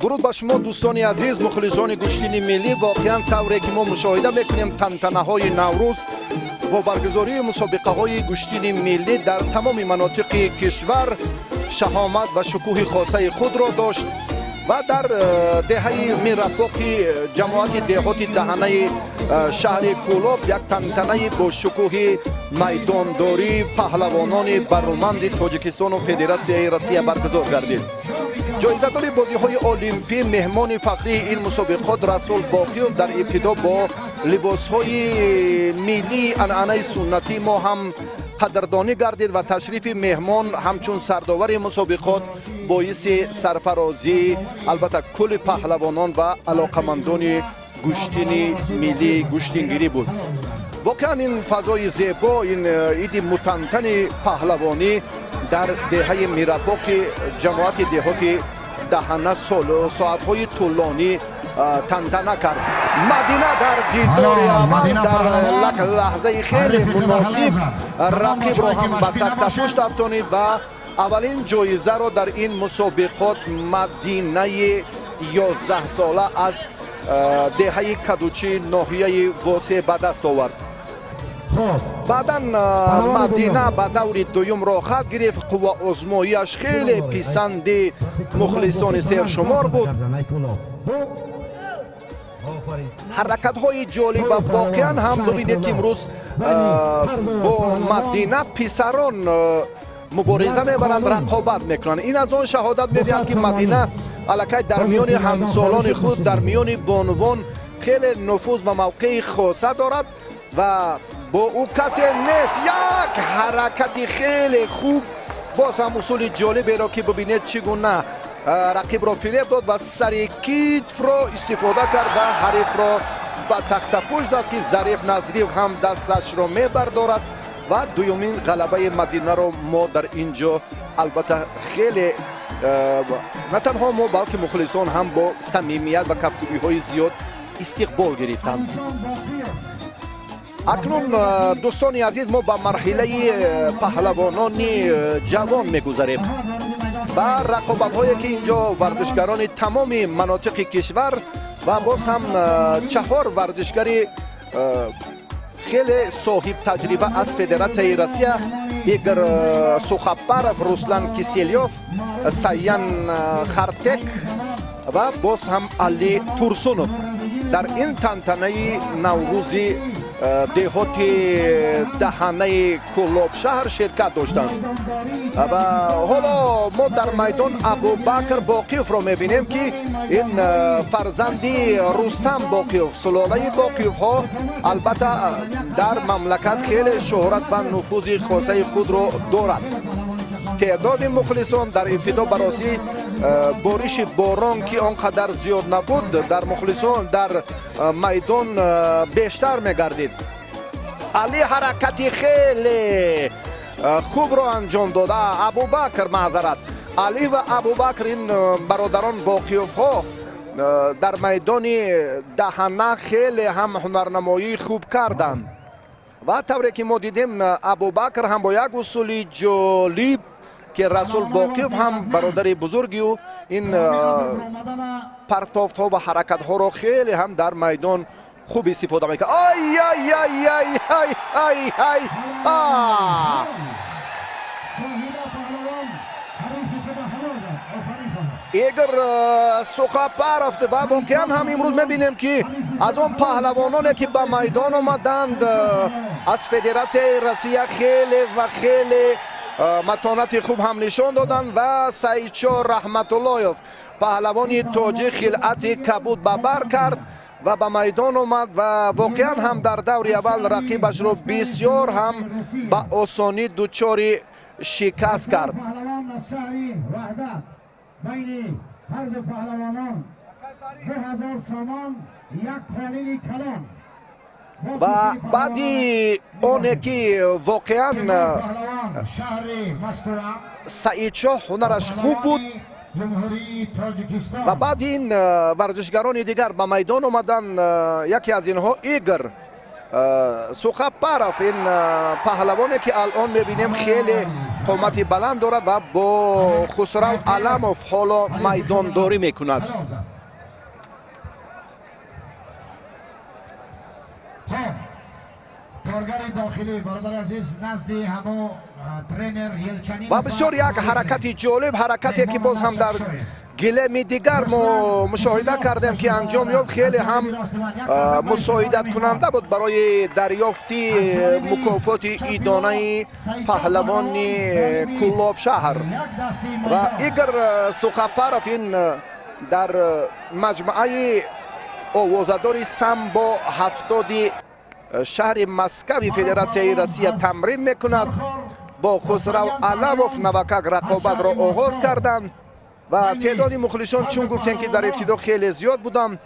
дуруд ба шумо дӯстони азиз, мухлисони гӯштини миллӣ. Воқеан тавре ки мо мушоҳида мекунем тантанаҳои Наврӯз бо баргузории мусобиқаҳои гӯштини миллӣ дар тамоми манотиқи кишвар шаҳомат ва шукӯҳи хосаи худро дошт ва дар деҳаи миррафоқи ҷамоати деҳоти даҳанаи шаҳри Кӯлоб як тантанаи бо шукӯҳи майдондорӣ паҳлавонони барруманди Тоҷикистону Федератсияи Россия баргузор гардид. ҷоизадори бозиҳои олимпӣ меҳмони фахрии ин мусобиқот Расул Боқиёв дар ибтидо бо либосҳои миллии анъанаи суннатӣ мо ҳам қадрдонӣ гардид ва ташрифи меҳмон ҳамчун сардовари мусобиқот боиси сарфарозӣ албатта кулли паҳлавонон ва алоқамандони гӯштини миллӣ гӯштингирӣ буд. воқеан ин фазои зебо, ин иди мутантани паҳлавонӣ дар деҳаи миррафоқи ҷамоати деҳоти даҳана соатҳои тӯлонӣ тантана кард. Мадина дар дидори аввал дар лаҳзаи хеле муносиб рақибро ҳам ба тахтапушт афтонид ва аввалин ҷоизаро дар ин мусобиқот Мадинаи 11-сола аз деҳаи Кадучи ноҳияи Восе ба даст овард. баъдан Мадина ба даври дуюм рохат гирифт. қувваозмоиаш хеле писанди мухлисони сершумор буд. ҳаракатҳои ҷолиб ва воқеан ҳам бибинед ки имрӯз бо Мадина писарон мубориза мебаранд, рақобат мекунанд. ин аз он шаҳодат медиҳад ки Мадина аллакай дар миёни ҳамсолони худ, дар миёни бонувон хеле нуфуз ва мавқеи хоса дорад ва бо ӯ касе нест. як ҳаракати хеле хуб, боз ҳам усули ҷолиберо ки бибинед чӣ гуна рақибро фиреб дод ва сари китфро истифода кард ва ҳарифро ба тахтапуш зад ки Зариф Назриев ҳам дасташро мебардорад ва дуюмин ғалабаи Мадинаро мо дар ин ҷо албатта хеле на танҳо мо балки мухлисон ҳам бо самимият ва кафкубиҳои зиёд истиқбол гирифтанд. акнун дӯстони азиз, мо ба марҳилаи паҳлавонони ҷавон мегузарем. ба рақобатҳое ки инҷо варзишгарони тамоми манотиқи кишвар ва боз ҳам 4 варзишгари хеле соҳиб таҷриба аз Федератсияи Россия, Игорь Сухопаров, Руслан Киселёв, Саян Хартек ва боз ҳам Али Турсунов дар ин тантанаи Наврӯзи деҳоти даҳанаи Кӯлоб шаҳр ширкат доштанд. ва ҳоло мо дар майдон Абубакр Боқиёвро мебинем ки ин фарзанди Рустам Боқиёв, сулолаи Боқиёвҳо албатта дар мамлакат хеле шӯҳрат ва нуфузи хосаи худро дорад. теъдоди мухлисон дар ибтидо бароси бориши борон ки он қадар зиёд набуд, дар мухлисон дар майдон бештар мегардид. али ҳаракати хеле хубро анҷом дода. Абубакр маъзарат, Али ва Абубакр ин бародарон Боқиёвҳо дар майдони даҳана хеле ҳам ҳунарнамоии хуб карданд ва тавре ки мо дидем Абубакр ҳам бо як усули ҷолиб ки Расул Боқиёв ҳам бародари бузурги ӯ ин партофтҳо ва ҳаракатҳоро хеле ҳам дар майдон хуб истифода мекард. Игорь Сухопаров ва воқеан ҳам имрӯз мебинем ки аз он паҳлавононе ки ба майдон омаданд аз Федератсияи Россия хеле ва хеле матонати хуб ҳам нишон доданд ва Саидчо Раҳматуллоев паҳлавони тоҷик хилъати кабуд ба бар кард ва ба майдон омад ва воқеан ҳам дар даври аввал рақибашро бисёр ҳам ба осонӣ дучори шикаст кард. байни ҳарду паҳлавонон 2000 сомон як талили калон ва баъди оне ки воқеан Саидшоҳ ҳунараш хуб буд ва баъди ин варзишгарони дигар ба майдон омадан, яке аз инҳо Игор سوخپارف این پهلوانی که الان میبینیم خیلی قامت بلند دارد و با خسرو علموف حالا میدان داری میکند. کارگر داخلی برادر عزیز نزد همو ترینر یلچنی و بسیار یک حرکت جالب، حرکتی که باز هم در گلم دیگر ما مشاهده کردیم که انجام یافت، خیلی هم مساعدت کننده بود برای دریافتی مکافات ایدانه پهلوان کلاب شهر. و ایگر سوخپارف این در مجموعه آوازداری سامبو 70 شهر مسکو فدراسیون روسیه تمرین میکند. با خسرو علموف نوکک رقابت را آغاز کردند و تعداد مخلصان چون گفتیم که در ابتدا خیلی زیاد بودند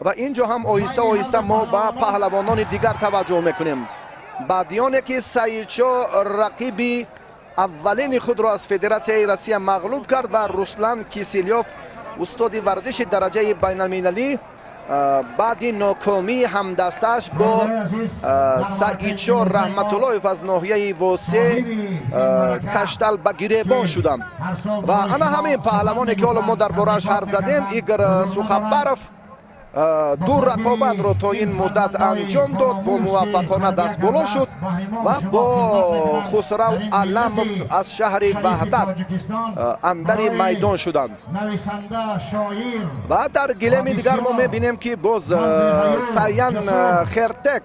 و اینجا هم آهسته آهسته ما به پهلوانان دیگر توجه میکنیم. بعدیانی که سایچو رقیبی اولین خود را از فدراسیون روسیه مغلوب کرد و روسلان کیسیلیوف استاد ورزش درجه بین المللی بعد ناکامی همدستش با سایچو رحمت الله از ناحیه واسه کشتل به گریبان شدند. و انا همین پهلوانی که حالا ما در بارش حرف زدیم، ایگر سوخپارف دو رقابت رو تا این مدت انجام داد، با موفقانه دست بالا شد و با خسرو علموف از شهر وحدت اندر میدان شدند. و در گلم دیگر ما میبینیم که باز سایان خرتک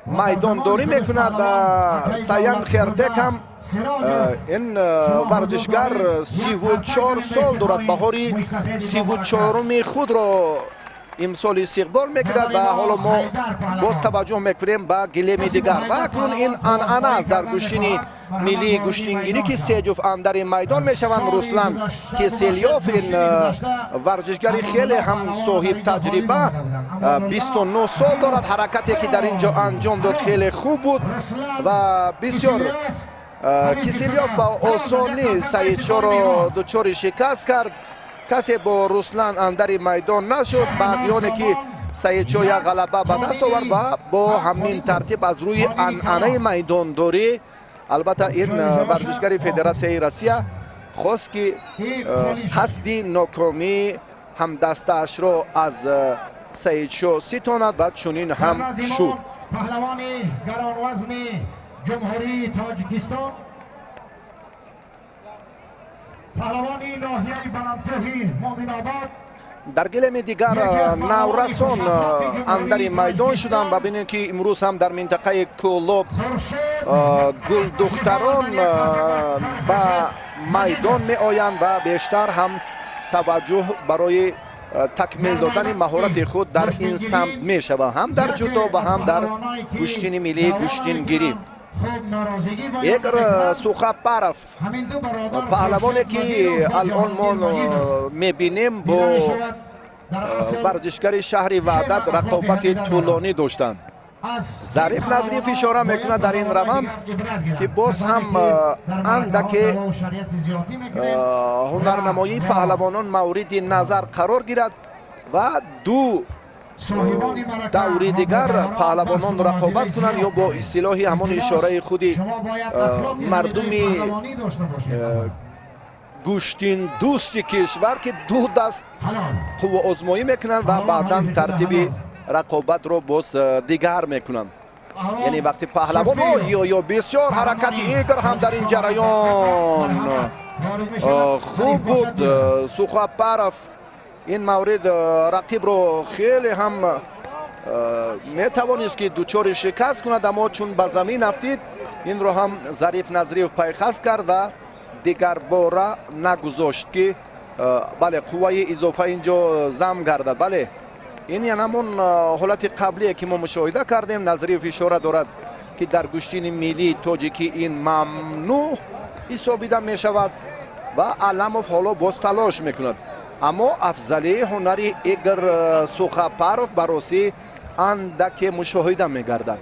میدان داری میکند و سایان خرتک هم این ورزشگر 34 سال دارد، بهاری 34 خود را امسال استقبال میکرد و حالا ما باز توجه میکنیم به گلم دیگر. و اکنون این انعنه است در گشتین ملی گشتینگیری که سه جفت اندر میدان میشوند. روسلان کیسیلیوف این ورزشگری خیلی هم صاحب تجربه 29 سال دارد. حرکتی که در اینجا انجام داد خیلی خوب بود و بسیار کیسیلیوف با آسانی سایچو را دچار شکست کرد. کسی با روسلان اندر میدان نشد. بعدیانی که سایچو یک غلبه به دست آورد و با همین ترتیب از روی انعنه میدان داری، البته این ورزشگر فدراسیون روسیه خواست که قصد ناکامی همدستش را از سایچو ستاند و چنین هم شد. پهلوان گرانوزن جمهوری تاجیکستان، پهلوانی ناحیه بلندکوهی مومن‌آباد، در گلم دیگر نورسان اندر میدان شدند. ببینید که امروز هم در منطقه کلوب گل دختران به میدان می آیند و بیشتر هم توجه برای تکمیل دادن مهارت خود در این سمت می شود، هم در جودو و هم در گشتین ملی گشتینگیری. ایگر سوخپارف پهلوانی که الان ما میبینیم با ورزشگر شهر وحدت رقابت طولانی داشتند. ظریف نظریف اشاره میکنه در این روند که باز هم اندک هنرنمایی پهلوانان مورد نظر قرار گیرد و دو دوری دیگر پهلوانان رقابت کنند یا با اصطلاحی همان اشاره خودی مردمی گوشتین دوست کشور که دو دست قوه آزمایی میکنند و بعدا ترتیب رقابت رو باز دیگر میکنند. یعنی وقتی پهلوان یا بسیار حرکت ایگر هم در این جریان خوب بود. سوخپارف این مورد رقیب رو خیلی هم میتوانست که دوچار شکست کند، اما چون به زمین افتید این رو هم ظریف نظریف پیخست کرد و دیگر باره نگذاشت که بله قوه اضافه اینجا زم گردد. بله این یعنی همون حالت قبلی که ما مشاهده کردیم. نظریف اشاره دارد که در گشتین ملی تاجیکی این ممنوع حسابیده می شود و علموف حالا باز تلاش میکند، اما افضلی هنری ایگر سوخپارف براسی اندک مشاهده میگردد.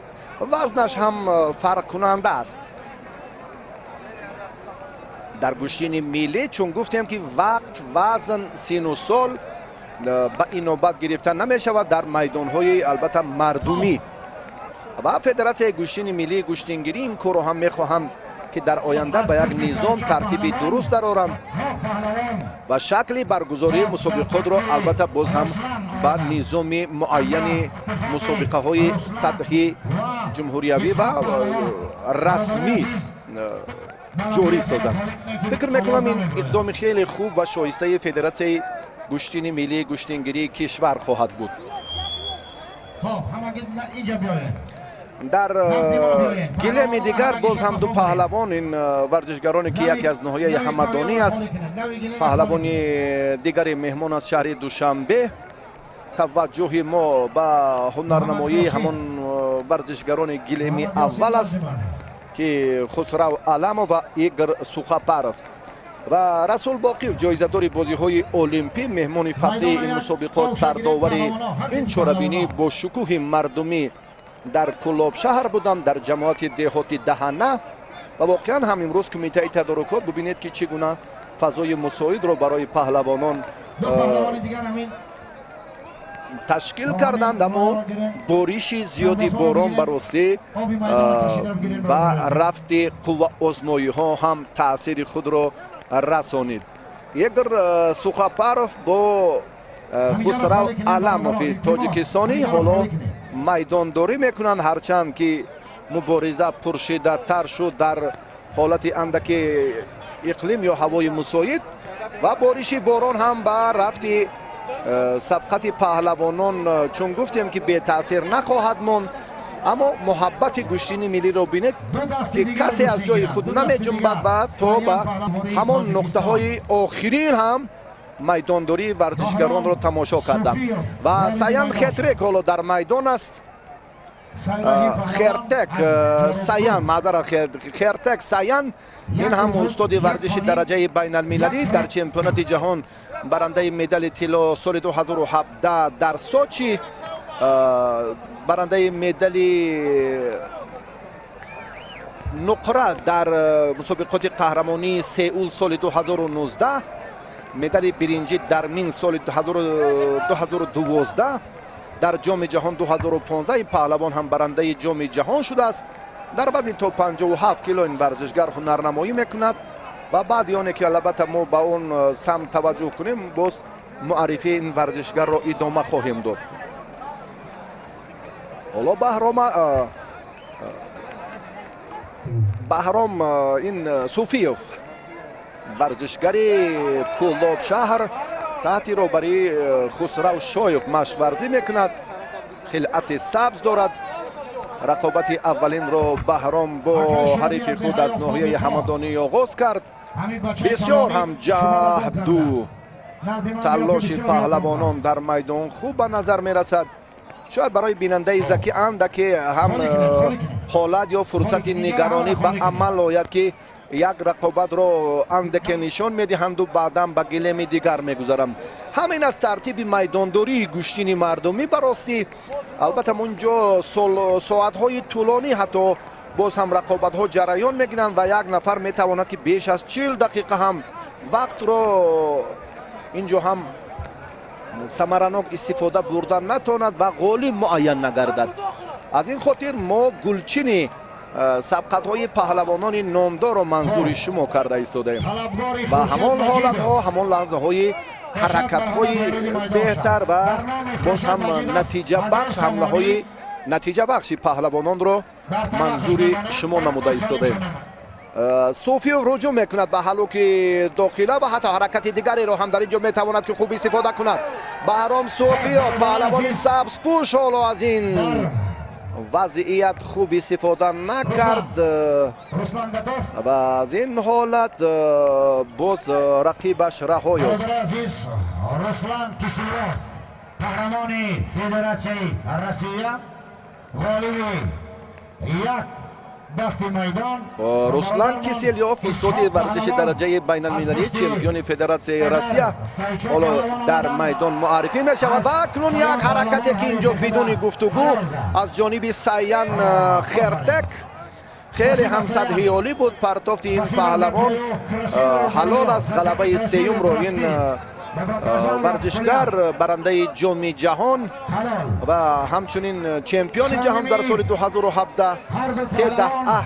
وزنش هم فرق کننده است در گشتین ملی، چون گفتیم که وقت وزن سن و سال به این نوبت گرفتن نمی شود در میدان های البته مردمی. و فدراسیای گوشتین ملی گوشتینگیری این کارو هم میخواهند که در آینده به یک نظام ترتیب درست درآورند و شکل برگزاری مسابقات را البته باز هم با نظام معین مسابقه های سطحی جمهوریوی و رسمی جوری سازند. فکر میکنم این اقدام خیلی خوب و شایسته فدراسیای گوشتین ملی گوشتینگیری کشور خواهد بود. در گلیم دیگر باز هم دو پهلوان این ورزشگرانی که یکی از ناحیه همدانی است، پهلوان دیگری مهمان از شهر دوشنبه. توجه ما به هنرنمایی همان ورزشگران گلیم اول است که خسرو علمو و ایگر سوخاپرف و رسول باقی جایزه‌دار بازی‌های المپی مهمان فخری این مسابقات سرداور این چهاربینی با شکوه مردمی در کلاب شهر بودم در جماعت دهاتی دهنه و واقعا هم امروز کمیته تدارکات ببینید که چگونه فضای مساعد رو برای پهلوانان تشکیل کردند، اما بارش زیادی باران براستی و رفت قوه آزمایی ها هم تاثیر خود را رسانید. ایگر سوخاپرف با خسرو علموف تاجیکستانی حالا میدان داری میکنند، هرچند که مبارزه پرشیده تر شد در حالت اندک اقلیم یا هوای مساعد و بارش باران هم به رفت سبقت پهلوانان چون گفتیم که به تاثیر نخواهد ماند، اما محبت گوشتین ملی را بینید که کسی از جای خود نمیجنبد و تا به همان نقطه های آخرین هم میدانداری ورزشگران را تماشا کردم و سیان خطرک حالا در میدان است. خرتک سیان این هم استاد ورزش درجه بین المللی در چمپیونات جهان برنده مدال طلا سال 2017 در سوچی، برنده مدال نقره در مسابقات قهرمانی سئول سال 2019، مدال برنجی در مین سال 2012 در جام جهان 2015 این پهلوان هم برنده جام جهان شده است. در وزن تا 57 کیلو این ورزشگر هنرنمایی میکند و بعد آنه که البته ما با اون سمت توجه کنیم باز معرفی این ورزشگر را ادامه خواهیم داد. حالا بهرام این صوفیوف ورزشگری کلاب شهر تحت روبری خسرو شایف مشق ورزی میکند، خلعت سبز دارد. رقابت اولین را بهرام با حریف خود از ناحیه همدانی آغاز کرد. بسیار هم جهد و تلاش پهلوانان در میدان خوب به نظر میرسد. شاید برای بیننده ذکی اندکی هم حالت یا فرصت نگرانی به عمل آید که یک رقابت را اندک نشان میدهند و بعدا به گلیم دیگر میگذارم. همین از ترتیب میدانداری گوشتین مردمی براستی. البته اونجا ساعت های طولانی حتی باز هم رقابت ها جریان میگیرند و یک نفر میتواند که بیش از 40 دقیقه هم وقت را اینجا هم ثمرناک استفاده بردن نتواند و غالب معین نگردد. از این خاطر ما گلچین سبقت های پهلوانان نامدار را منظور شما کرده ایستادیم و همان حالت ها همان لحظه های حرکت های بهتر و باز هم نتیجه بخش حمله های نتیجه بخشی پهلوانان را منظور شما نموده ایستادیم. صوفیوف رجوع میکند به حلوک داخله و حتی حرکت دیگری را هم در اینجا میتواند که خوب استفاده کند. بهرام صوفیوف پهلوان سبز پوش حالا از این وضعیت خوب استفاده نکرد و از این حالت باز رقیبش رها یافت. رسلان کیسیلوف قهرمان فدراسیای روسیه غالب یک دست میدان. رسلان کیسیلیوف استاد ورزش درجه بین المللی چمپیون فدراسیای روسیه حالا در میدان معرفی می شود و اکنون یک حرکتی که اینجا بدون گفتگو از جانب سیان خرتک خیلی هم سطحی عالی بود. پرتافت این پهلوان حلال از غلبه سیوم رو این варзишгар барандаи ҷоми ҷаҳон ва ҳамчунин чемпиони ҷаҳон дар соли 2017 се дафъа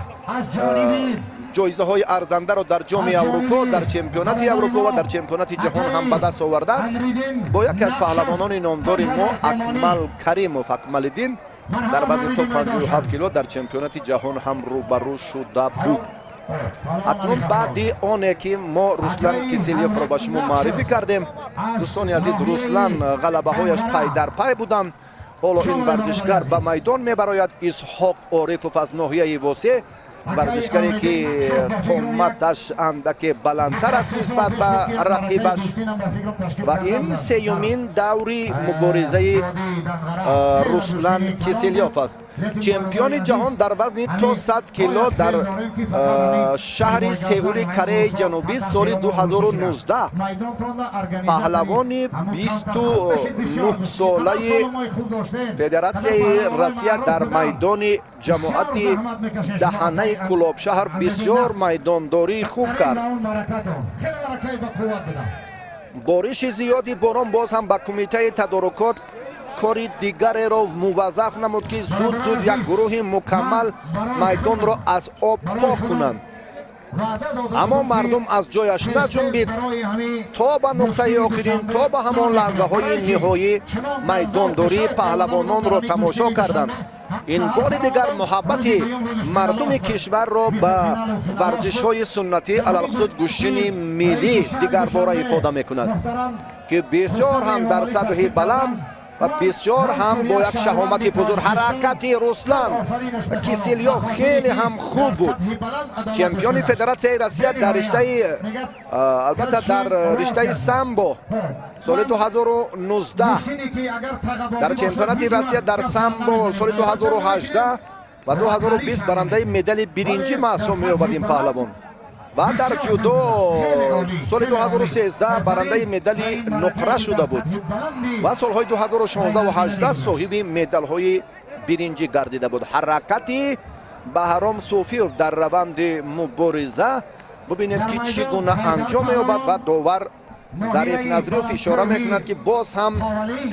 ҷоизаҳои арзандаро дар ҷоми аврупо, дар чемпионати аврупо ва дар чемпионати ҷаҳон ҳам ба даст овардааст. бо яке аз паҳлавонони номдори мо Акмал Каримов Акмалиддин дар вазни то 57 кило дар чемпионати ҷаҳон ҳам рӯбарӯ шуда буд. акнун баъди оне ки мо Руслан Киселевро ба шумо маърифӣ кардем, дӯстони азиз, Руслан ғалабаҳояш пай дар пай буданд. ҳоло ин варзишгар ба майдон мебарояд. Исҳоқ Орифов аз ноҳияи Восе, варзишгаре ки қоматаш андаке баландтар аст нисбат ба рақибаш ва ин сеюмин даври муборизаи Руслан Киселев аст. чемпиони ҷаҳон дар вазни то 100 кило дар шаҳри Сеули Кореяи Ҷанубӣ соли 2019. паҳлавони 29-солаи Федератсияи Россия дар майдони ҷамоати даҳанаи Кулобшаҳр бисёр майдондории хуб кард. бориши зиёди борон боз ҳам ба кумитаи тадорукот кори дигареро муваззаф намуд ки зуд як гурӯҳи мукаммал майдонро аз об пок кунанд. аммо мардум аз ҷояш наҷунбид. то ба нуқтаи охирин, то ба ҳамон лаҳзаҳои ниҳоӣ майдондории паҳлавононро тамошо карданд. ин бори дигар муҳаббати мардуми кишварро ба варзишҳои суннатӣ, алалхусус гӯштини миллӣ дигар бора ифода мекунад ки бисёр ҳам дар сатҳи баланд ва бисёр ҳам бо як шаҳомати бузург. ҳаракати Руслан Киселев хеле ҳам хуб буд. чемпиони Федератсияи Россия дар риштаи албатта дар риштаи самбо соли 2019, дар чемпионати Россия дар самбо соли 2018 ва 2020 барандаи медали биринҷӣ маҳсуб меёбад ин паҳлавон. ва дар ҷудо соли 2013 барандаи медали нуқра шуда буд ва солҳои 2016 ва 2018 соҳиби медалҳои биринҷӣ гардида буд. ҳаракати Баҳром Суфиев дар раванди мубориза бубинед ки чӣ гуна анҷом меёбад ва довар Зариф Назриев ишора мекунад ки боз ҳам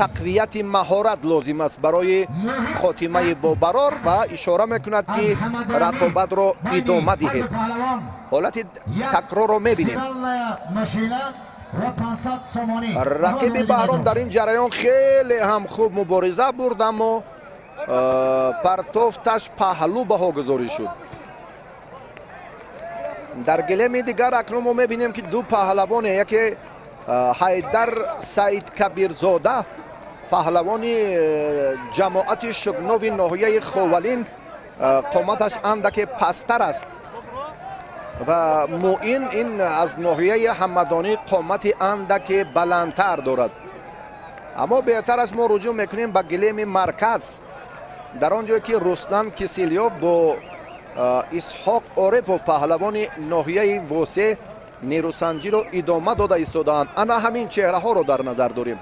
тақвияти маҳорат лозим аст барои хотимаи бобарор ва ишора мекунад ки рақобатро идома диҳед. ҳолати такрорро мебинем. рақиби Баҳром дар ин ҷараён хеле ҳам хуб мубориза бурд, аммо партофташ паҳлӯ баҳогузорӣ шуд. дар гилеми дигар акнун мо мебинем ки ду паҳлавоне, яке Ҳайдар Саидкабирзода, паҳлавони ҷамоати Шугнови ноҳияи Ховалин, қоматаш андаке пасттар аст ва Муин ин аз ноҳияи Ҳамадонӣ қомати андаке баландтар дорад. аммо беҳтар аст мо руҷӯъ мекунем ба гилеми марказ, дар он ҷое ки Руслан Киселев бо Исҳоқ Орипов, паҳлавони ноҳияи Восе, нерӯсанҷиро идома дода истодаанд. ана ҳамин чеҳраҳоро дар назар дорем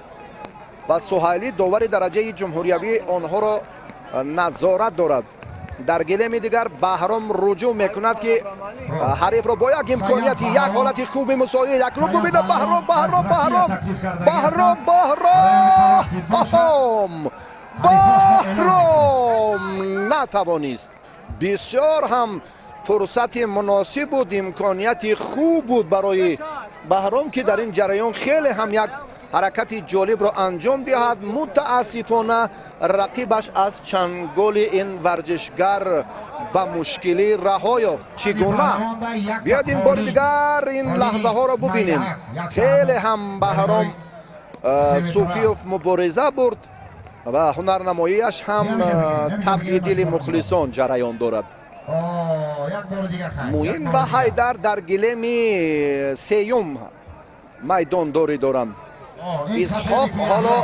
ва Суҳайли, довари дараҷаи ҷумҳуриявӣ, онҳоро назорат дорад. дар гилеми дигар Баҳром руҷӯъ мекунад ки ҳарифро бо як имконияти, як ҳолати хуби мусоид, акнун бубинед Баҳром натавонист. бисёр ҳам фурсати муносиб буд, имконияти хуб буд барои Баҳром ки дар ин ҷараён хеле ҳам як ҳаракати ҷолибро анҷом диҳад. мутаассифона рақибаш аз чанголи ин варзишгар ба мушкилӣ раҳо ёфт. чӣ гуна? биёед ин бори дигар ин лаҳзаҳоро бубинем. хеле ҳам Баҳром Суфиев мубориза бурд ва ҳунарнамоияш ҳам табъи дили мухлисон ҷараён дорад. Муин ва Ҳайдар дар гилеми сеюм майдондорӣ доранд. Исҳоқ ҳоло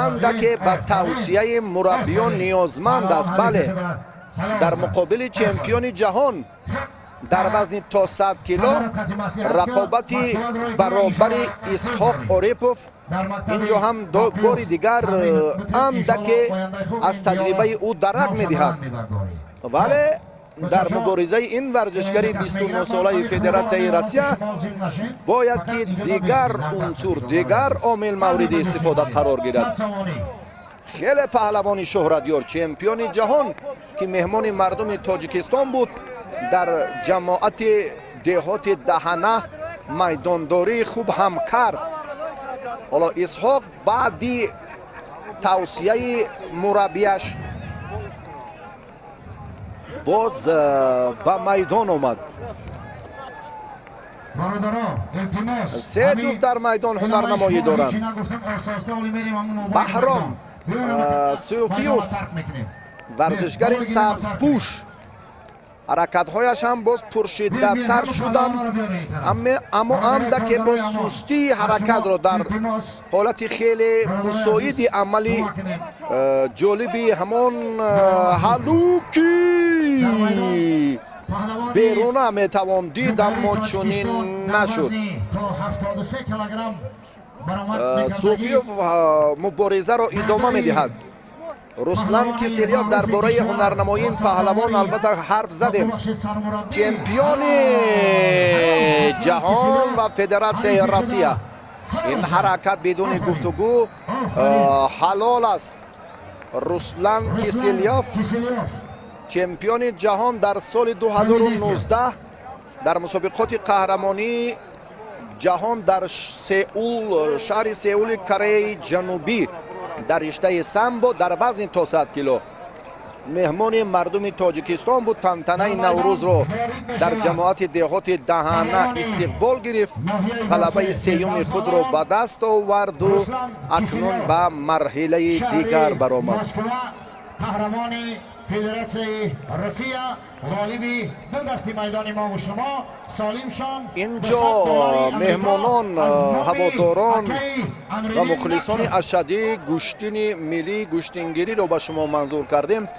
андаке ба тавсияи мураббиён ниёзманд аст. бале, дар муқобили чемпиони ҷаҳон дар вазни то 100 кило рақобати баробари Исҳоқ Орипов инҷо ҳам бори дигар андаке аз таҷрибаи ӯ дарак медиҳад. вале در مبارزه این ورزشگری 29 ساله فدراسیون روسیه باید که دیگر عنصر دیگر عامل مورد استفاده قرار گیرد. خیلی پهلوان شهرتیار چمپیون جهان که مهمان مردم تاجیکستان بود در جماعت دهات دهنه میدانداری خوب هم کرد. حالا اسحاق بعدی توصیه مربیش باز به میدان آمد. سه جفت در میدان هنرنمایی دارند. بهرام سوفیوف ورزشگر سبزپوش حرکت‌هایش هم باز پرشدت‌تر شدند، اما عمده با سستی حرکت را در حالت خیلی مساعد عملی جالبی همان هلوکی بیرون میتوان دید، اما چنین نشد. سوفیوف مبارزه را ادامه می‌دهد. رسلان کیسلیوف درباره هنرنمایی این پهلوان البته حرف زدیم. چمپیون جهان و فدراسیون روسیه. این حرکت بدون گفتگو حلال است. رسلان کیسلیوف چمپیون جهان در سال 2019 در مسابقات قهرمانی جهان در سئول، شهر سئول کره جنوبی در رشته سامبو در وزن تا 100 کیلو مهمان مردم تاجیکستان بود. تنتنه نوروز را در جماعت دهات دهنه استقبال گرفت، غلبه سیوم خود را به دست آورد و اکنون به مرحله دیگر برآمد. قهرمان فدراسیون روسیه غالبی دو دستی میدان ما و شما سالمشان. اینجا مهمانان، هواداران و مخلصان اشدی گوشتین ملی گوشتینگیری رو به شما منظور کردیم.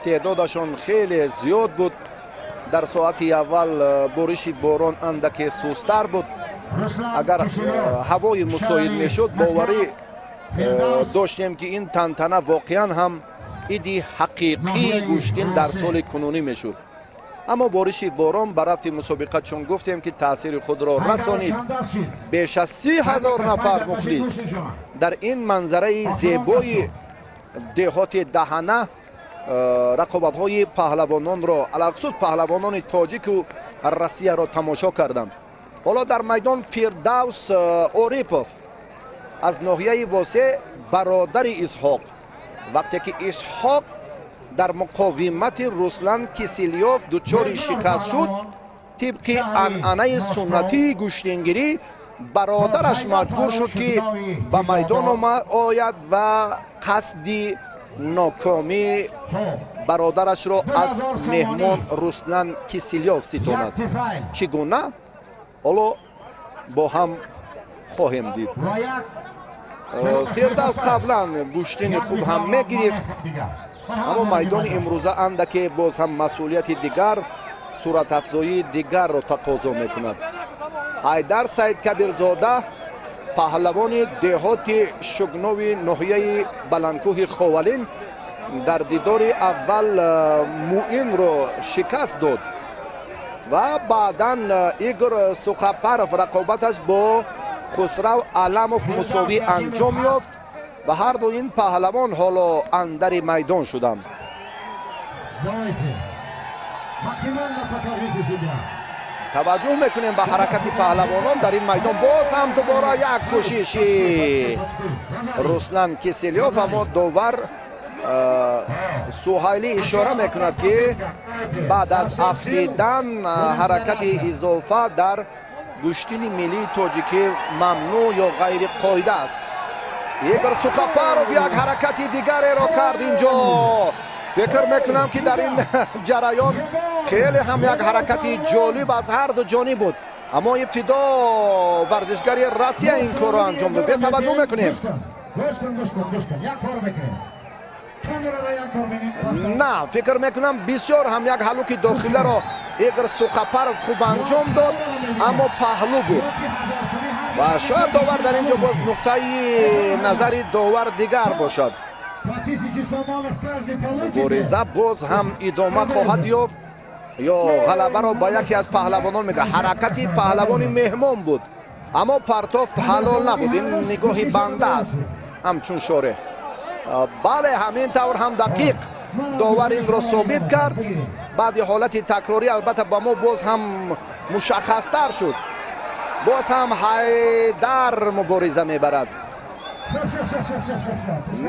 تعدادشان خیلی زیاد بود. در ساعت اول بارش باران اندک سست‌تر بود. اگر هوای مساعد میشد باوری داشتیم که این تنتنه واقعا هم ایدی حقیقی گوشتین در سال کنونی میشد. اما بارش باران بر رفت مسابقه چون گفتیم که تاثیر خود را رسانید. بیش از 30,000 نفر مخلص در این منظره زیبای دهات دهنه رقابت های پهلوانان را، علاوه پهلوانان تاجیک و روسیه را تماشا کردند. حالا در میدان فردوس اوریپوف از ناحیه واسع برادر اسحاق، وقتی که اسحاق در مقاومت رسلان کیسلیوف دچار شکست شد، طبق عنعنه سنتی گوشتینگیری برادرش مجبور شد که به میدان آید و قصد ناکامی برادرش را از مهمان رسلان کیسلیوف ستاند. چگونه؟ حالا با هم خواهیم دید. فردوس قبلا گوشتین خوب هم میگرفت، اما میدان امروزه اندک باز هم مسئولیت دیگر، صورت افزایی دیگر را تقاضا میکند. حیدر سید کبیرزاده پهلوان دهات شگناوی ناحیه بلندکوه خاولین در دیدار اول موین را شکست داد و بعدا ایگور سوخاپروف رقابتش با خسرو علموف مساوی انجام یافت و هر دو این پهلوان حالا اندر میدان شدند. توجه میکنیم به حرکت پهلوانان در این میدان. باز هم دوباره یک کوششی رسلان کیسلیوف، اما داور سوهایلی اشاره میکند که بعد از افتیدن حرکت اضافه در گوشتین ملی تاجیکی ممنوع یا غیر قاعده است. ایگور سوخاپروف یک حرکت دیگری را کرد اینجا. فکر میکنم که در این جریان خیلی هم یک حرکت جالب از هر دو جانب بود، اما ابتدا ورزشگری روسیه این کار را انجام داد. توجه میکنیم. نه، فکر میکنم بسیار هم یک هلوک داخلی را ایگور سوخاپروف خوب انجام داد، اما پهلو بود و شاید داور در اینجا باز نقطه نظر داور دیگر باشد. مبارزه باز هم ادامه خواهد یافت. یا غلبه را با یکی از پهلوانان میده. حرکتی پهلوان مهمان بود اما پرتافت حلال نبود. این نگاهی بنده است همچون شوره. بله همین طور هم دقیق داور این را ثابت کرد. بعد حالت تکراری البته با ما باز هم مشخصتر شد. باز هم حیدر مبارزه میبرد.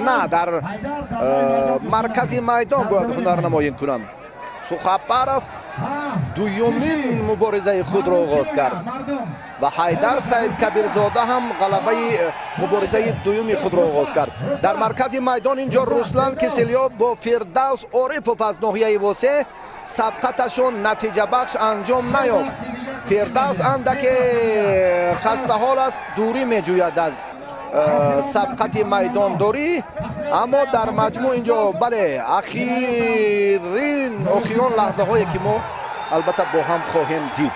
نه در مرکز میدان باید هنر نمایی کنم. سخاپرف دویمین مبارزه خود را آغاز کرد و حیدر سید کبیرزاده هم غلبه مبارزه دویمی خود را آغاز کرد. در مرکز میدان اینجا رسلان کسلیوف با فردوس عارفوف از ناحیه واسه سبقتشون نتیجه بخش انجام نیافت. فردوس اندک خسته حال است، دوری میجوید از سبقت میدان داری، اما در مجموع اینجا بله اخیران لحظه هایی که ما البته با هم خواهیم دید.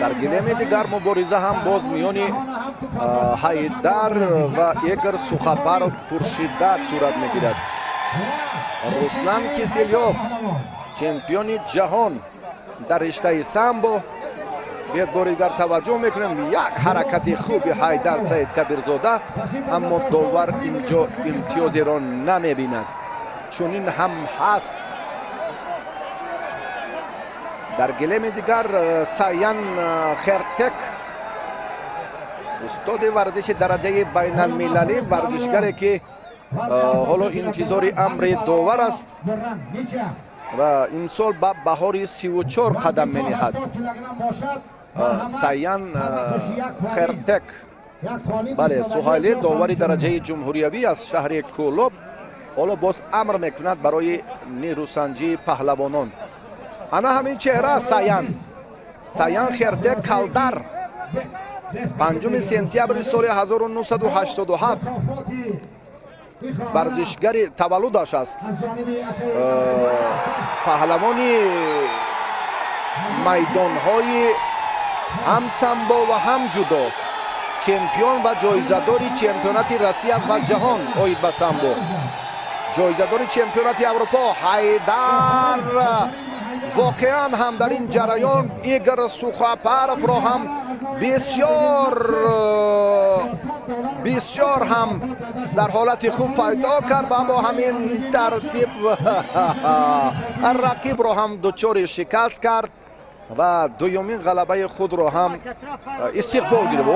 در گلیم دیگر مبارزه هم باز میانی حیدر و ایگر سخاپرف پرشدت صورت میگیرد. رسلان کسلیوف چمپیون جهان در رشته سامبو. بیاد باریگر توجه میکنیم یک حرکت خوبی حیدر سید کبیرزاده، اما داور اینجا امتیازی را نمیبیند. چون این هم هست. در گلیم دیگر سایان خرتک استاد ورزش درجه بین المللی، ورزشگری که حالا انتظار امر داور است و این سال به بهار 34 قدم می نهد. سایان خرتک بله سهیلی داوری درجه جمهوریوی از شهر کولوب حالا باز امر میکند برای نیروسنجی پهلوانان. انا همین چهره سایان خرتک کلدر 5 سپتامبر سال 1987 ورزشگری تولدش است. پهلوانی میدانهای هم سامبو و هم جودو، چمپیون و جایزه‌داری چمپیونات روسیه و جهان اوید به سامبو، جایزه‌داری چمپیونات اروپا. حیدر واقعا هم در این جریان ایگر سخاپرف را هم بسیار هم در حالت خوب پیدا کرد و با همین ترتیب رقیب را هم دچار شکست کرد و دومین غلبه خود را هم استقبال گرفت.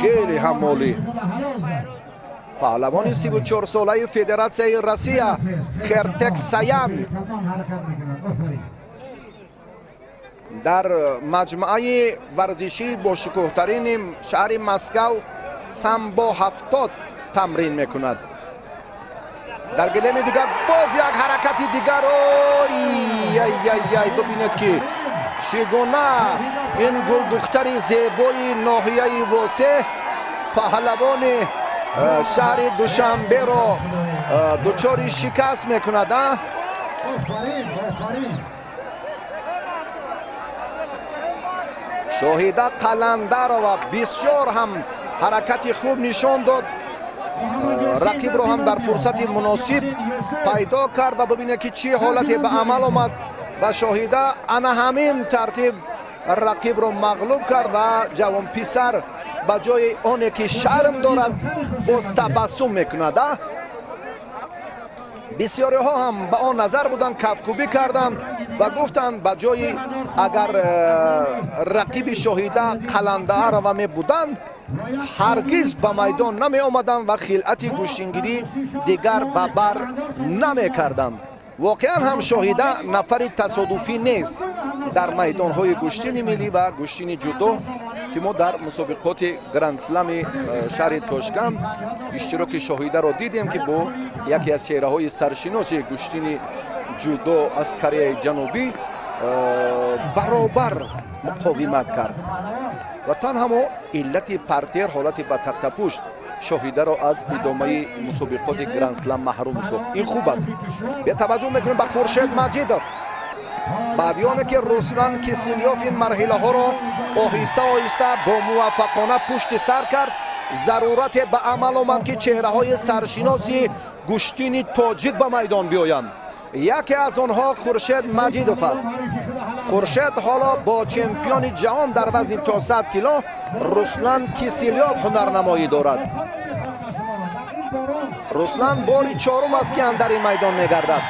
خیلی هم عالی. پهلوان 34 ساله فدراسیون روسیه خرتک سایان در مجموعه ورزشی با شکوه‌ترین شهر مسکو سامبو 70 تمرین میکند. در گلیم دیگر باز یک حرکت دیگر ببینید که چگونه این گل دختر زیبای ناحیه واسه پهلوان شهر دوشنبه را دچار شکست میکند. شاهده قلندر و بسیار هم حرکت خوب نشان داد. رقیب را هم در فرصت مناسب پیدا کرد و ببینید که چی حالتی به عمل آمد و شاهده انا همین ترتیب رقیب را مغلوب کرد و جوان پسر به جای آنی که شرم دارد باز تبسم میکند. بسیاری ها هم به آن نظر بودن، کفکوبی کردند و گفتند به جای اگر رقیب شاهده قلنده رو می بودند هرگز به میدان نمی آمدند و خلعت گوشتنگیری دیگر به بر نمی کردند. واقعا هم شاهده نفر تصادفی نیست. در میدان های گشتین ملی و گشتین جودو که ما در مسابقات گرند اسلم شهر تاشکند اشتراک شاهده را دیدیم که با یکی از چهره های سرشناس گشتین جودو از کره جنوبی برابر مقاومت کرد و تنها علت پرتر حالت به تخت پشت شاهده را از ادامه مسابقات گرند اسلم محروم ساخت. این خوب است. به توجه میکنیم به خورشید مجیدوف بعدیانه که رسلان کسلیوف این مرحله ها را آهسته آهسته با موفقانه پشت سر کرد. ضرورت به عمل آمد که چهره های سرشناسی گوشتین تاجیک به میدان بیایند. یکی از آنها خورشید مجیدوف است. خورشید حالا با چمپیون جهان در وزن تا 100 کیلو رسلان کیسیلیوف هنرنمایی دارد. رسلان باری چهارم است که اندر این میدان میگردد.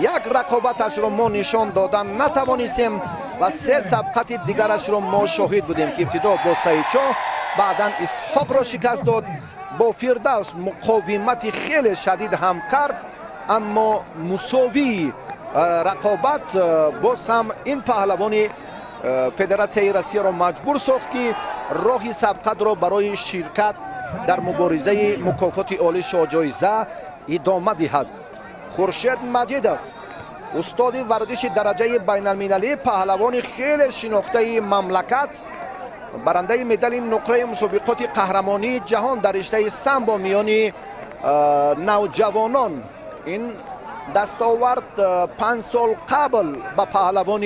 یک رقابتش را ما نشان دادن نتوانستیم و 3 سبقت دیگرش را ما شاهد بودیم که ابتدا با سایچو، بعدا اسحاق را شکست داد. با فردوس مقاومت خیلی شدید هم کرد، اما مساوی رقابت باز هم این پهلوان فدراسیون روسیه را مجبور ساخت که راه سبقت را برای شرکت در مبارزه مکافات عالی شاهجایزه ادامه دهد. خورشید مجیدوف استاد ورزش درجه بین المللی، پهلوان خیلی شناخته مملکت، برنده مدال نقره مسابقات قهرمانی جهان در رشته سامبو میان نوجوانان. این دستاورد 5 سال قبل به پهلوان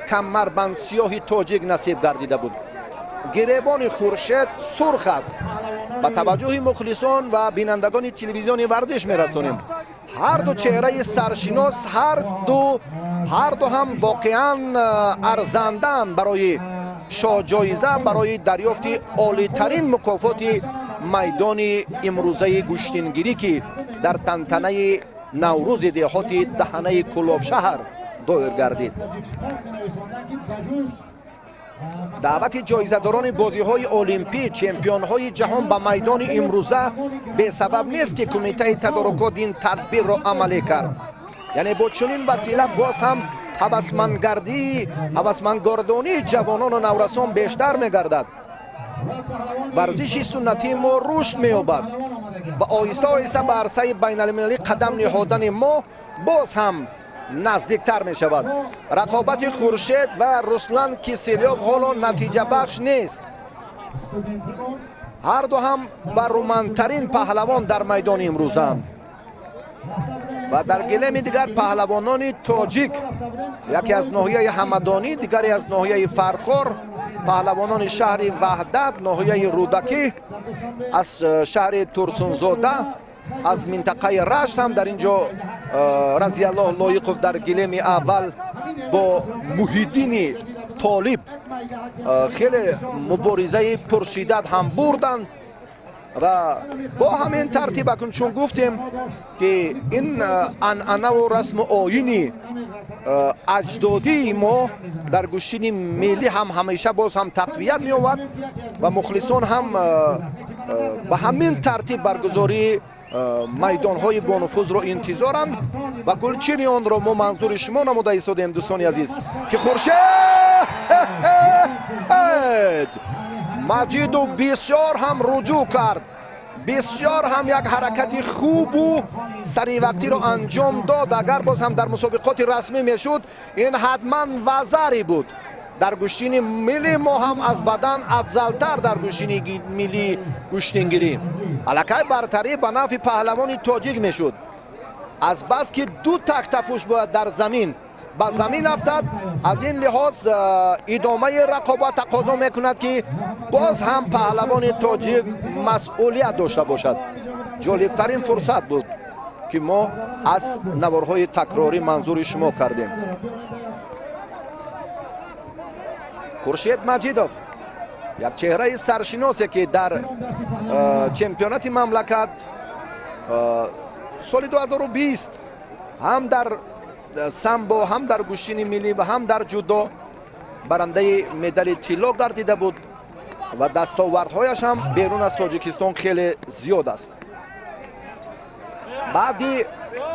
کمربند سیاه تاجیک نصیب گردیده بود. گریبان خورشید سرخ است. با توجه مخلصان و بینندگان تلویزیون ورزش میرسانیم هر دو چهره سرشناس، هر دو هم واقعا ارزندن برای شاهجایزه، برای دریافت عالی ترین مکافات میدان امروزه گوشتینگیری که در تنتنه نوروز دهات دهنه کلاب شهر دایر گردید. دعوت جایزه‌داران بازی‌های المپی، چمپیون‌های جهان به میدان امروزه به سبب نیست که کمیته تدارکات این تدبیر را عملی کرد. یعنی با چنین وسیله باز هم هوسمندگردانی جوانان و نورسان بیشتر می‌گردد. ورزش سنتی ما رشد می‌یابد و آهسته آهسته به عرصه بین‌المللی قدم نهادن ما باز هم نزدیکتر می شود. رقابت خورشید و رسلان کیسیلیوف حالا نتیجه بخش نیست. هر دو هم برومندترین پهلوان در میدان امروزند و در گلیم دیگر پهلوانان تاجیک، یکی از ناحیه همدانی، دیگری از ناحیه فرخور، پهلوانان شهر وحدت، ناحیه رودکی، از شهر ترسونزاده، از منطقه رشت هم در اینجا رضی الله لایقوف در گلیم اول با محیدین طالب خیلی مبارزه پرشدت هم بردند و با همین ترتیب اکنون چون گفتیم که این عنعنه و رسم و آیین اجدادی ما در گوشتین ملی هم همیشه باز هم تقویت می آورد و مخلصان هم به همین ترتیب برگزاری میدان های با نفوذ را انتظارند و گلچین آن را ما منظور شما نموده ایستادیم دوستان عزیز که خورشید مجیدو بسیار هم رجوع کرد، بسیار هم یک حرکت خوب و سریع وقتی را انجام داد. اگر باز هم در مسابقات رسمی میشد این حتما وزری بود. در گوشتین ملی ما هم از بدن افضلتر در گوشتین ملی گوشتینگیری الکه برتری به نفع پهلوان تاجیک میشد. از بس که 2 تک تپوش باید در زمین به زمین افتاد، از این لحاظ ادامه رقابت تقاضا میکند که باز هم پهلوان تاجیک مسئولیت داشته باشد. جالبترین فرصت بود که ما از نوارهای تکراری منظور شما کردیم. خورشید مجیدوف یک چهره سرشناسی که در چمپیونات مملکت سال 2020 هم در سامبو، هم در گوشتین ملی و هم در جودو برنده مدال طلا گردیده بود و دستاوردهایش هم بیرون از تاجیکستان خیلی زیاد است. بعدی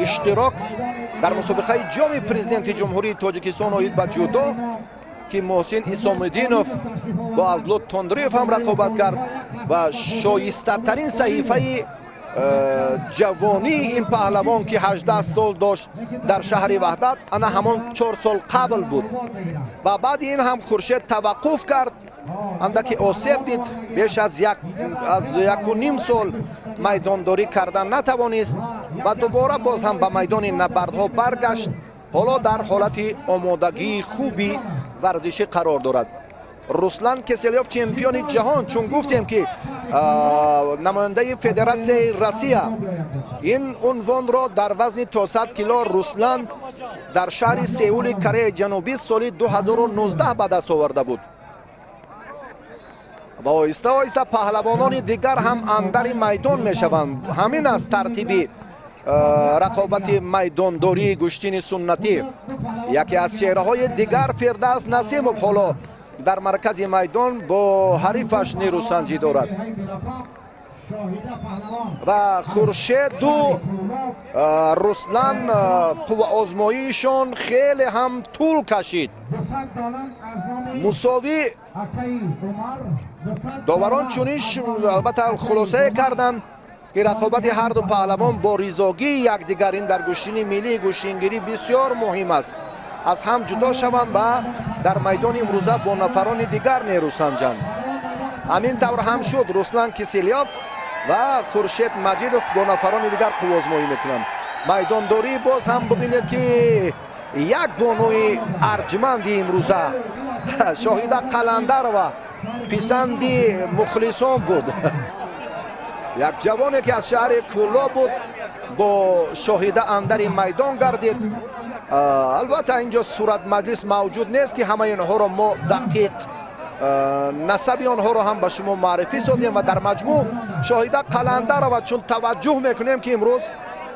اشتراک در مسابقه جام پرزیدنت جمهوری تاجیکستان آید به جودو که محسن اسام‌الدینوف با عبدالله تندریف هم رقابت کرد و شایسته ترین صحیفه جوانی این پهلوان که 18 سال داشت در شهر وحدت انا همان 4 سال قبل بود و بعد این هم خورشید توقف کرد، اندکی آسیب دید، بیش از 1.5 سال میدانداری کردن نتوانست و دوباره باز هم به میدان نبردها برگشت. حالا در حالت آمادگی خوبی ورزشی قرار دارد. руслан киселёв чемпиони ҷаҳон, чун гуфтем ки намояндаи федератсияи Россия ин унвонро дар вазни то 100 кило руслан дар шаҳри Сеули Кореяи Ҷанубӣ соли 2019 ба даст оварда буд. ва оҳиста оҳиста паҳлавонони дигар ҳам андари майдон мешаванд. ҳамин аст тартиби рақобати майдондории гӯштини суннатӣ. яке аз чеҳраҳои дигар Фирдавс Насимов ҳоло дар маркази майдон бо ҳарифаш нерӯсанҷӣ дорад. ва Хуршеду Руслан қувваозмоиишон хеле ҳам тӯл кашид. мусовӣ доварон чунин албатта хулосае карданд ки рақобати ҳарду паҳлавон бо ризогии якдигар ин дар гӯштини миллии гӯштингирӣ бисёр муҳим аст. аз ҳам ҷудо шаванд ва дар майдони имрӯза бо нафарони дигар нерӯ санҷанд. ҳамин тавр ҳам шуд. Руслан Киселёв ва Хуршед Маҷидов бо нафарони дигар қуввозмоӣ мекунанд. майдондорӣ боз ҳам бубинед ки як бонуи арҷманди имрӯза Шоҳида Қаландарова писанди мухлисон буд. як ҷавоне ки аз шаҳри Кӯло буд бо Шоҳида андари майдон гардид. албатта инҷо суратмаҷлис мавҷуд нест ки ҳамаи инҳоро мо дақиқ насаби онҳоро ҳам ба шумо маърифӣ созем ва дар маҷмӯъ Шоҳида Қаландарова чун таваҷҷӯҳ мекунем ки имрӯз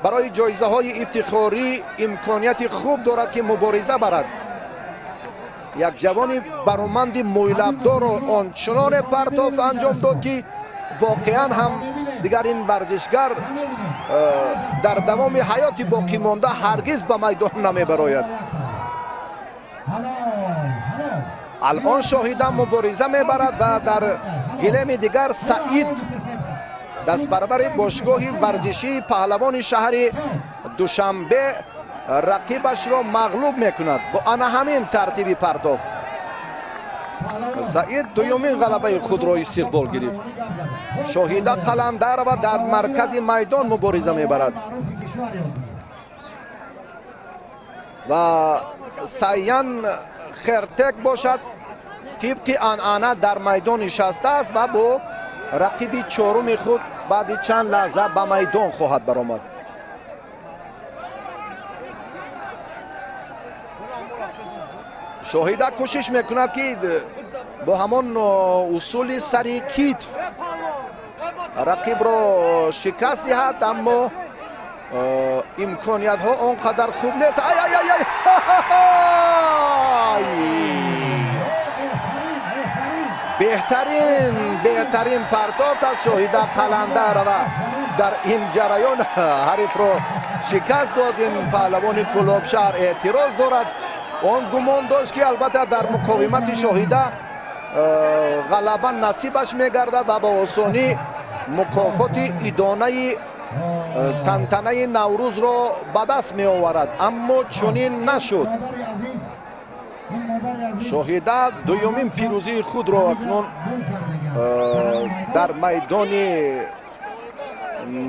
барои ҷоизаҳои ифтихорӣ имконияти хуб дорад ки мубориза барад. як ҷавони бароманди мӯйлабдору ончуноне партофт анҷом дод ки воқеан ҳам дигар ин варзишгар дар давоми ҳаёти боқимонда ҳаргиз ба майдон намебарояд. алон Шоҳида мубориза мебарад ва дар гилеми дигар Саид дастбарвари бошгоҳи варзишии паҳлавони шаҳри Душанбе рақибашро мағлуб мекунад. бо ана ҳамин тартиби партофт Саид дуюмин ғалабаи худро истиқбол гирифт. Шоҳида Қаландарова дар маркази майдон мубориза мебарад ва Саян Хертек бошад тибқи анъана дар майдон нишастааст ва бо рақиби чоруми худ баъди чанд лаҳза ба майдон хоҳад баромад. Шоҳида кӯшиш мекунад ки бо ҳамон усули сари китф рақибро шикаст диҳад, аммо имкониятҳо он қадар хуб нест. беҳтарин партофт аз Шоҳида Қаландарова дар ин ҷараён ҳарифро шикаст дод. ин паҳлавони Кӯлобшаҳр эътироз дорад. он гумон дошт ки албатта дар муқовимати Шоҳида ғалаба насибаш мегардад ва ба осонӣ мукофоти идонаи тантанаи Наврӯзро ба даст меоварад, аммо чунин нашуд. Шоҳида дуюмин пирӯзии худро акнун дар майдони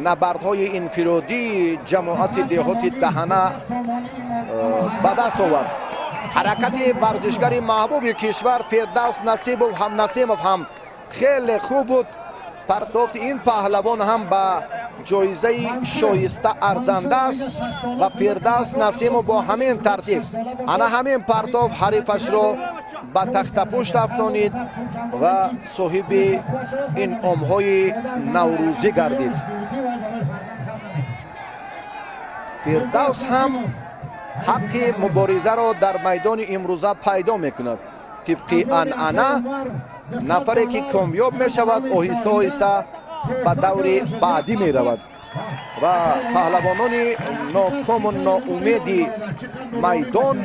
набардҳои инфиродии ҷамоати деҳоти Даҳана ба даст овард. ҳаракати варзишгари маҳбуби кишвар Фирдавс Насимов ҳам хеле хуб буд. партофти ин паҳлавон ҳам ба ҷоизаи шоиста арзанда аст ва Фирдавс Насимов бо ҳамин тартиб ана ҳамин партоф ҳарифашро ба тахтапушт афтонид ва соҳиби инъомҳои наврӯзӣ гардид. Фирдавс ҳам ҳаққи муборизаро дар майдони имрӯза пайдо мекунад. тибқи анъана нафаре ки комёб мешавад оҳиста оҳиста ба даври баъдӣ меравад ва паҳлавонони нокому ноумеди майдон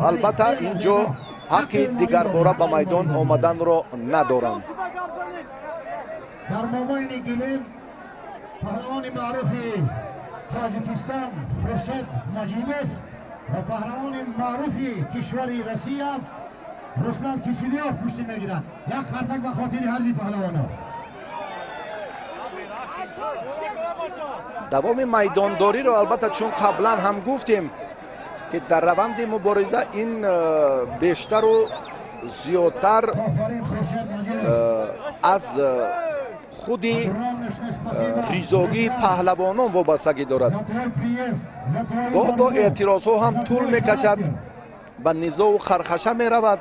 албатта инҷо ҳаққи дигарбора ба майдон омаданро надоранд. дар мобойни гилем паҳлавони маъруфи Тоҷикистон Хуршед Маҷидов ва паҳлавони маъруфи кишвари Россия Руслан Киселёв кушти мегиранд. як харсак ба хотири ҳарди паҳлавоно. давоми майдондориро албатта чун қаблан ҳам гуфтем ки дар раванди мубориза ин бештару زیادتر آفرین خورشید مجید از خودی ریزوگی پهلوانان وابستگی دارد. زاتوی پریز زاتوی گاه اعتراض ها هم طول میکشد، به نزاع و خرخشه می رود.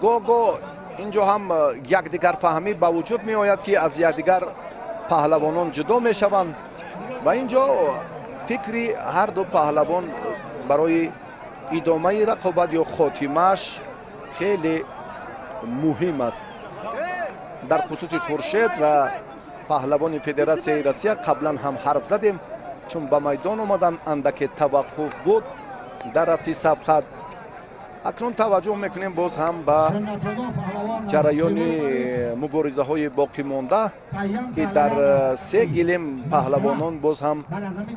گاه اینجا هم یکدیگر فهمی به وجود می آید که از یکدیگر پهلوانان جدا می شوند و اینجا فکری هر دو پهلوان برای ادامه رقابت یا خاتمش خیلی مهم است. در خصوص خورشید و پهلوان فدراسیون روسیه قبلا هم حرف زدیم، چون به میدان آمدن اندک توقف بود در رفتی سبقت. اکنون توجه میکنیم باز هم به جریان مبارزه های باقی مانده که در سه گلیم پهلوانان باز هم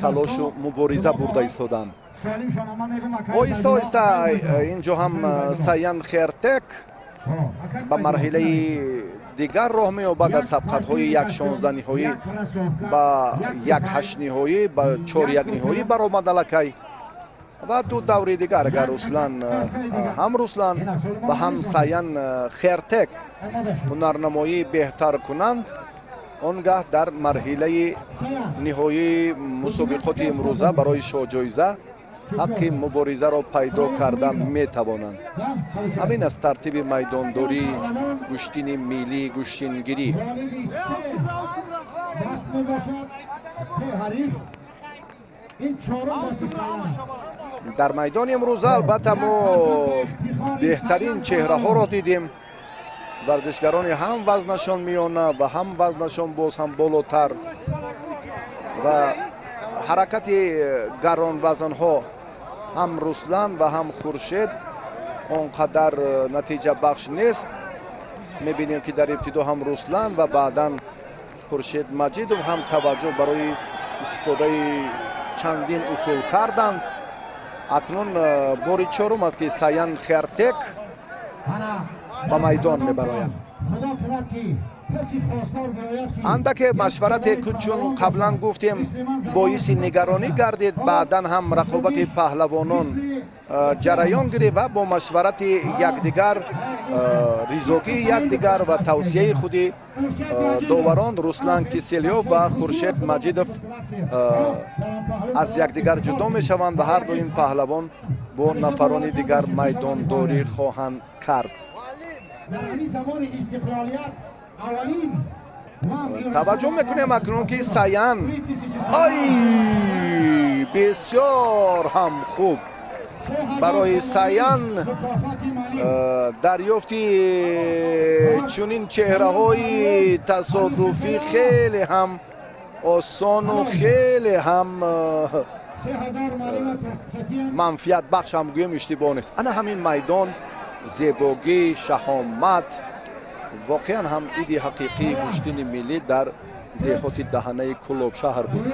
تلاش و مبارزه برده ایستادند. آهسته آهسته اینجا هم سایان خیرتک به مرحله دیگر راه می‌یابد. از سبقت‌های 1-16 نهایی با 1-8 نهایی با 4-1 نهایی برآمد الکی و دو دوره دیگر اگر رسلان و هم سایان خیرتک هنرنمایی بهتر کنند، آنگاه در مرحله نهایی مسابقات امروزه برای جایزه حق مبارزه را پیدا کردن میتوانند. همین از ترتیب میدانداری، گشتین ملی، گشتینگیری. در میدان امروزه البته ما بهترین چهره ها را دیدیم. ورزشگران هم وزنشان میانه و هم وزنشان باز هم بالاتر و حرکت گران وزن ها هم رسلان و هم خورشید آنقدر نتیجه بخش نیست. میبینیم که در ابتدا هم رسلان و بعدا خورشید مجید هم توجه برای استفاده چندین اصول کردند. اکنون باری چهارم است که سایان خیرتک به میدان میبراید. اندک مشورت چون قبلا گفتیم باعث نگرانی گردید، بعدا هم رقابت پهلوانان جریان گرفت و با مشورت یکدیگر، ریزوگی یکدیگر و توصیه خودی داوران رسلان کیسلیوف و خورشید مجیدوف از یکدیگر جدا می شوند و هر دو این پهلوان با نفران دیگر میدان داری خواهند کرد. توجه میکنیم اکنون که سایان بسیار هم خوب برای سایان دریافتی چنین چهره های تصادفی خیلی هم آسان و خیلی هم منفیت بخش هم گویم اشتباه نیست. انا همین میدان زیباگی، شهامت، واقعا هم ایدی حقیقی گشتین ملی در دهات دهنه کلوب شهر بود.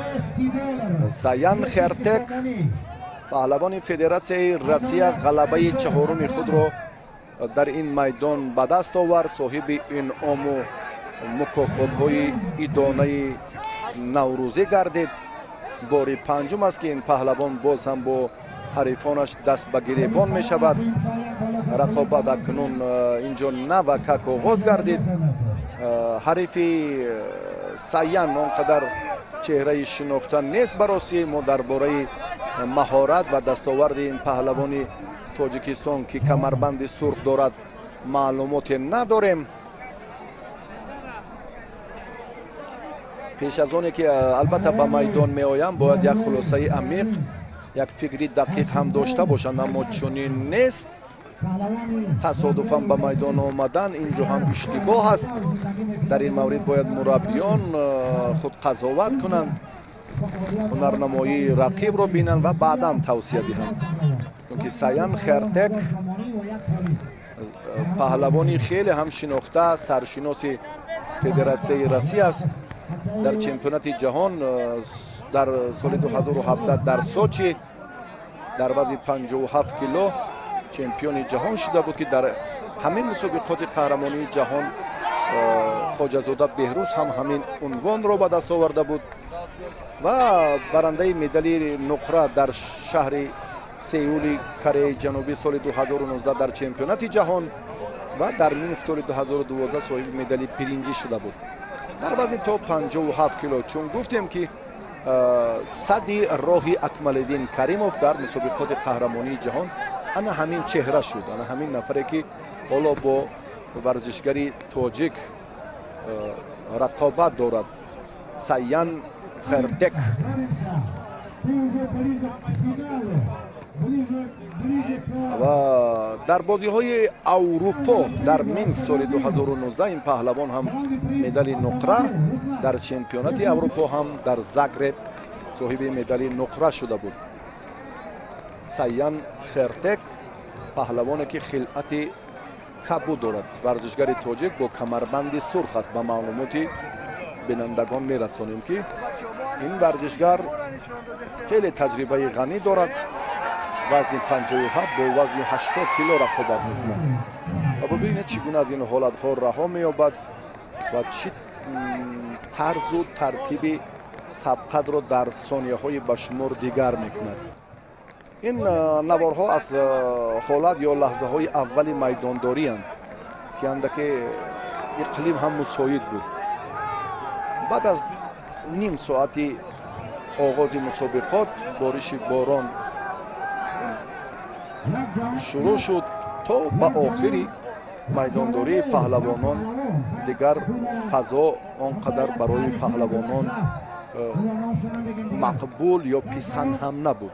سایان خیرتک پهلوان فدراسیون روسیه غلبه چهارم خود را در این میدان به دست آورد. صاحب این و مکافات های ایدانه نوروزی گردید. باری پنجم است که این پهلوان باز هم با حریفانش دست به گریبان می شود. رقابت اکنون اینجا نو کک آغاز گردید. حریف سایان آنقدر چهره شناخته نیست برای ما درباره مهارت و دستاورد این پهلوان تاجیکستان که کمربند سرخ دارد معلومات نداریم. پیش از آنی که البته به میدان می آیم باید یک خلاصه عمیق، یک فکری دقیق هم داشته باشند، اما چنین نیست. تصادفاً به میدان آمدن اینجا هم اشتباه است. در این مورد باید مربیان خود قضاوت کنند، هنرنمایی رقیب را بینند و بعدا توصیه دهند. چون سایان خیرتک پهلوانی خیلی هم شناخته سرشناس فدراسیون روسیه است. در چمپیونات جهان در سال 2017 در سوچی در وزن 57 کیلو چمپیون جهان شده بود که در همین مسابقات قهرمانی جهان خواجه‌زاده بهروز هم همین عنوان را به دست آورده بود و برنده مدال نقره در شهر سئول کره جنوبی سال 2019 در چمپیونات جهان ва дар Минск соли 2012 соҳиби медали биринҷӣ шуда буд. дар вазни то 57 кило чун гуфтем ки сади роҳи Акмалиддин Каримов дар мусобиқоти қаҳрамонии ҷаҳон ана ҳамин чеҳра шуд, ана ҳамин нафаре ки ҳоло бо варзишгари тоҷик рақобат дорад, Саян Хертек. ва дар бозиҳои Аврупо дар Минск соли 2019 ин паҳлавон ҳам медали нуқра, дар чемпионати Аврупо ҳам дар Загреб соҳиби медали нуқра шуда буд. Саян Хертек паҳлавоне ки хилъати кабуд дорад, варзишгари тоҷик бо камарбанди сурх аст. ба маълумоти бинандагон мерасонем ки ин варзишгар хеле таҷрибаи ғанӣ дорад. вазни 57 бо вазни 80 кило рақобат мекунад. ва бибинед чӣ гуна аз ин ҳолатҳо раҳо меёбад ва чӣ тарзу тартиби сабқатро дар сонияҳои ба шумор дигар мекунад. ин наворҳо аз ҳолат ё лаҳзаҳои аввали майдондорианд ки андаке иқлим ҳам мусоид буд. баъд аз ним соати оғози мусобиқот бориши борон шурӯъ шуд то ба охири майдондории паҳлавонон дигар фазо он қадар барои паҳлавонон мақбул ё писанд ҳам набуд.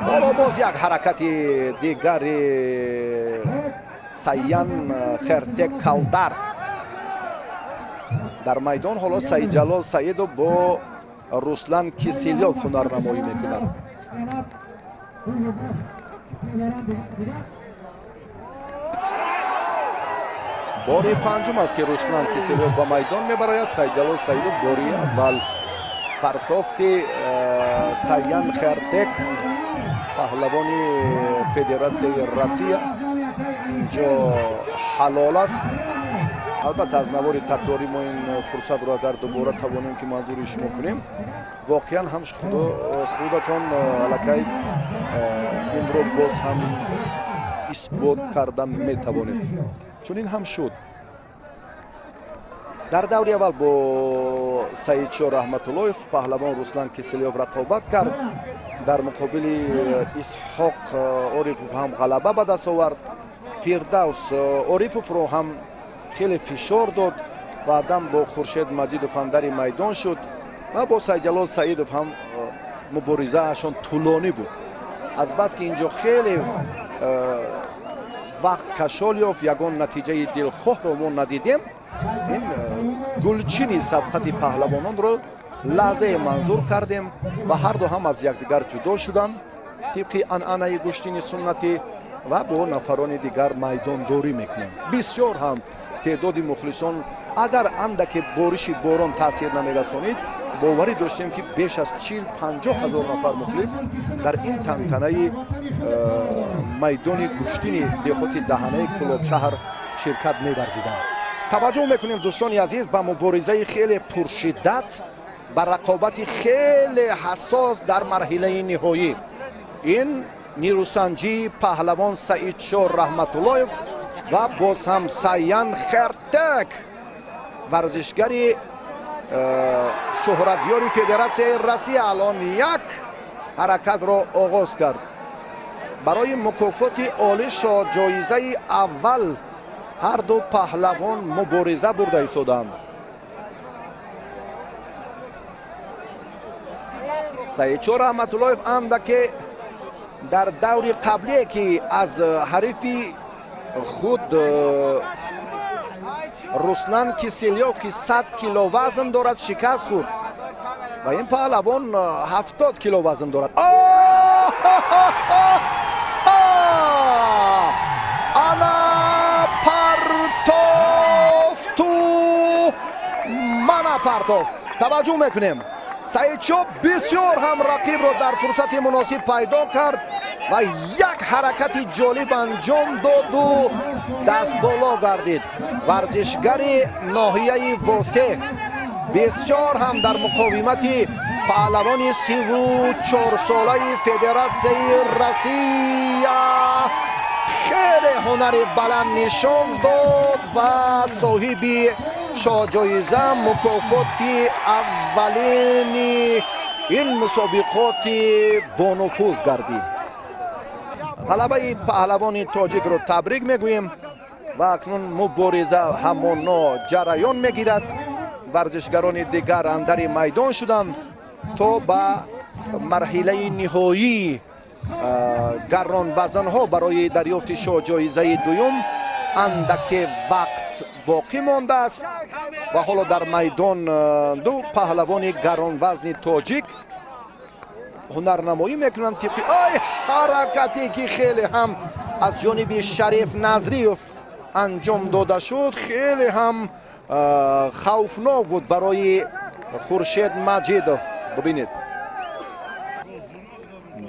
ҳоло боз як ҳаракати дигари Саян Хертек Калдар дар майдон. ҳоло Саидҷалол Саидов бо Руслан Кисельёв ҳунарнамоӣ мекунад. бори панҷум аст ки Руслан Кисельёв ба майдон мебарояд. Саидҷалол Саидов бори аввал партофти Саян Хертек паҳлавони Федератсияи Россия ҷо ҳалол аст. албатта аз навори такрорӣ мо ин фурсатро агар дубора тавонем ки манзури шумо кунем, воқеан ҳам худатон аллакай инро боз ҳам исбот карда метавонед. чунин ҳам шуд. дар даври аввал бо Саидшоҳ Раҳматуллоев паҳлавон Руслан Кисельёв рақобат кард. дар муқобили Исҳоқ Орипов ҳам ғалаба ба даст овард. Фирдавс Ориповро ҳам хеле фишор дод. баъдан бо Хуршед Маҷидов ҳам дари майдон шуд ва бо Саидҷалол Саидов ҳам муборизаашон тӯлонӣ буд. азбас ки инҷо хеле вақт кашол ёфт, ягон натиҷаи дилхоҳро мо надидем. ин гулчини сабқати паҳлавононро лаҳзае манзур кардем ва ҳарду ҳам аз якдигар ҷудо шуданд тибқи анъанаи гӯштини суннатӣ ва бо нафарони дигар майдондорӣ мекунанд. бисёр ҳам теъдоди мухлисон агар андаке бориши борон таъсир намерасонид, боварӣ доштем ки беш аз 40-50 ҳазор нафар мухлис дар ин тантанаи майдони гӯштини деҳоти даҳанаи Кулобшаҳр ширкат меварзиданд. таваҷҷӯҳ мекунем дӯстони азиз ба муборизаи хеле пуршиддат, ба рақобати хеле ҳассос дар марҳилаи ниҳоӣ. ин нирӯсанҷии паҳлавон Саидшоҳ Раҳматуллоев ва боз ҳам Саян Хертек, варзишгари шӯҳратёри Федератсияи Россия алон як ҳаракатро оғоз кард. барои мукофоти олишо ҷоизаи аввал ҳарду паҳлавон мубориза бурда истоданд. Саидшоҳ Раҳматуллоев андаке дар даври қаблие ки аз ҳарифи худ Руслан Кисельёв ки 100 кило вазн дорад шикаст хурд ва ин паҳлавон 70 кило вазн дорад. ана партофту мана партофт. таваҷҷӯҳ мекунем. Саидшоҳ бисёр ҳам рақибро дар фурсати муносиб пайдо кард ва як ҳаракати ҷолиб анҷом доду дастболо гардид. варзишгари ноҳияи восеҳ бисёр ҳам дар муқовимати паҳлавони 34 солаи Федератсияи Россия خیلی هنری بلند نشان داد و صاحب شاجایزه مکافات اولین این مسابقات با نفوذ گردید. غلبه پهلوان تاجیک رو تبریک میگوییم و اکنون مبارزه همانا جریان میگیرد. ورزشگران دیگر اندر میدان شدند تا به مرحله نهایی گران وزن ها برای دریافت جایزه دوم اندک وقت باقی مانده است و حالا در میدان دو پهلوان گران وزن تاجیک هنرنمایی میکنند. طبق حرکتی که خیلی هم از جانب شریف نظریف انجام داده شد خیلی هم خوفناک بود برای خورشید مجیدوف. ببینید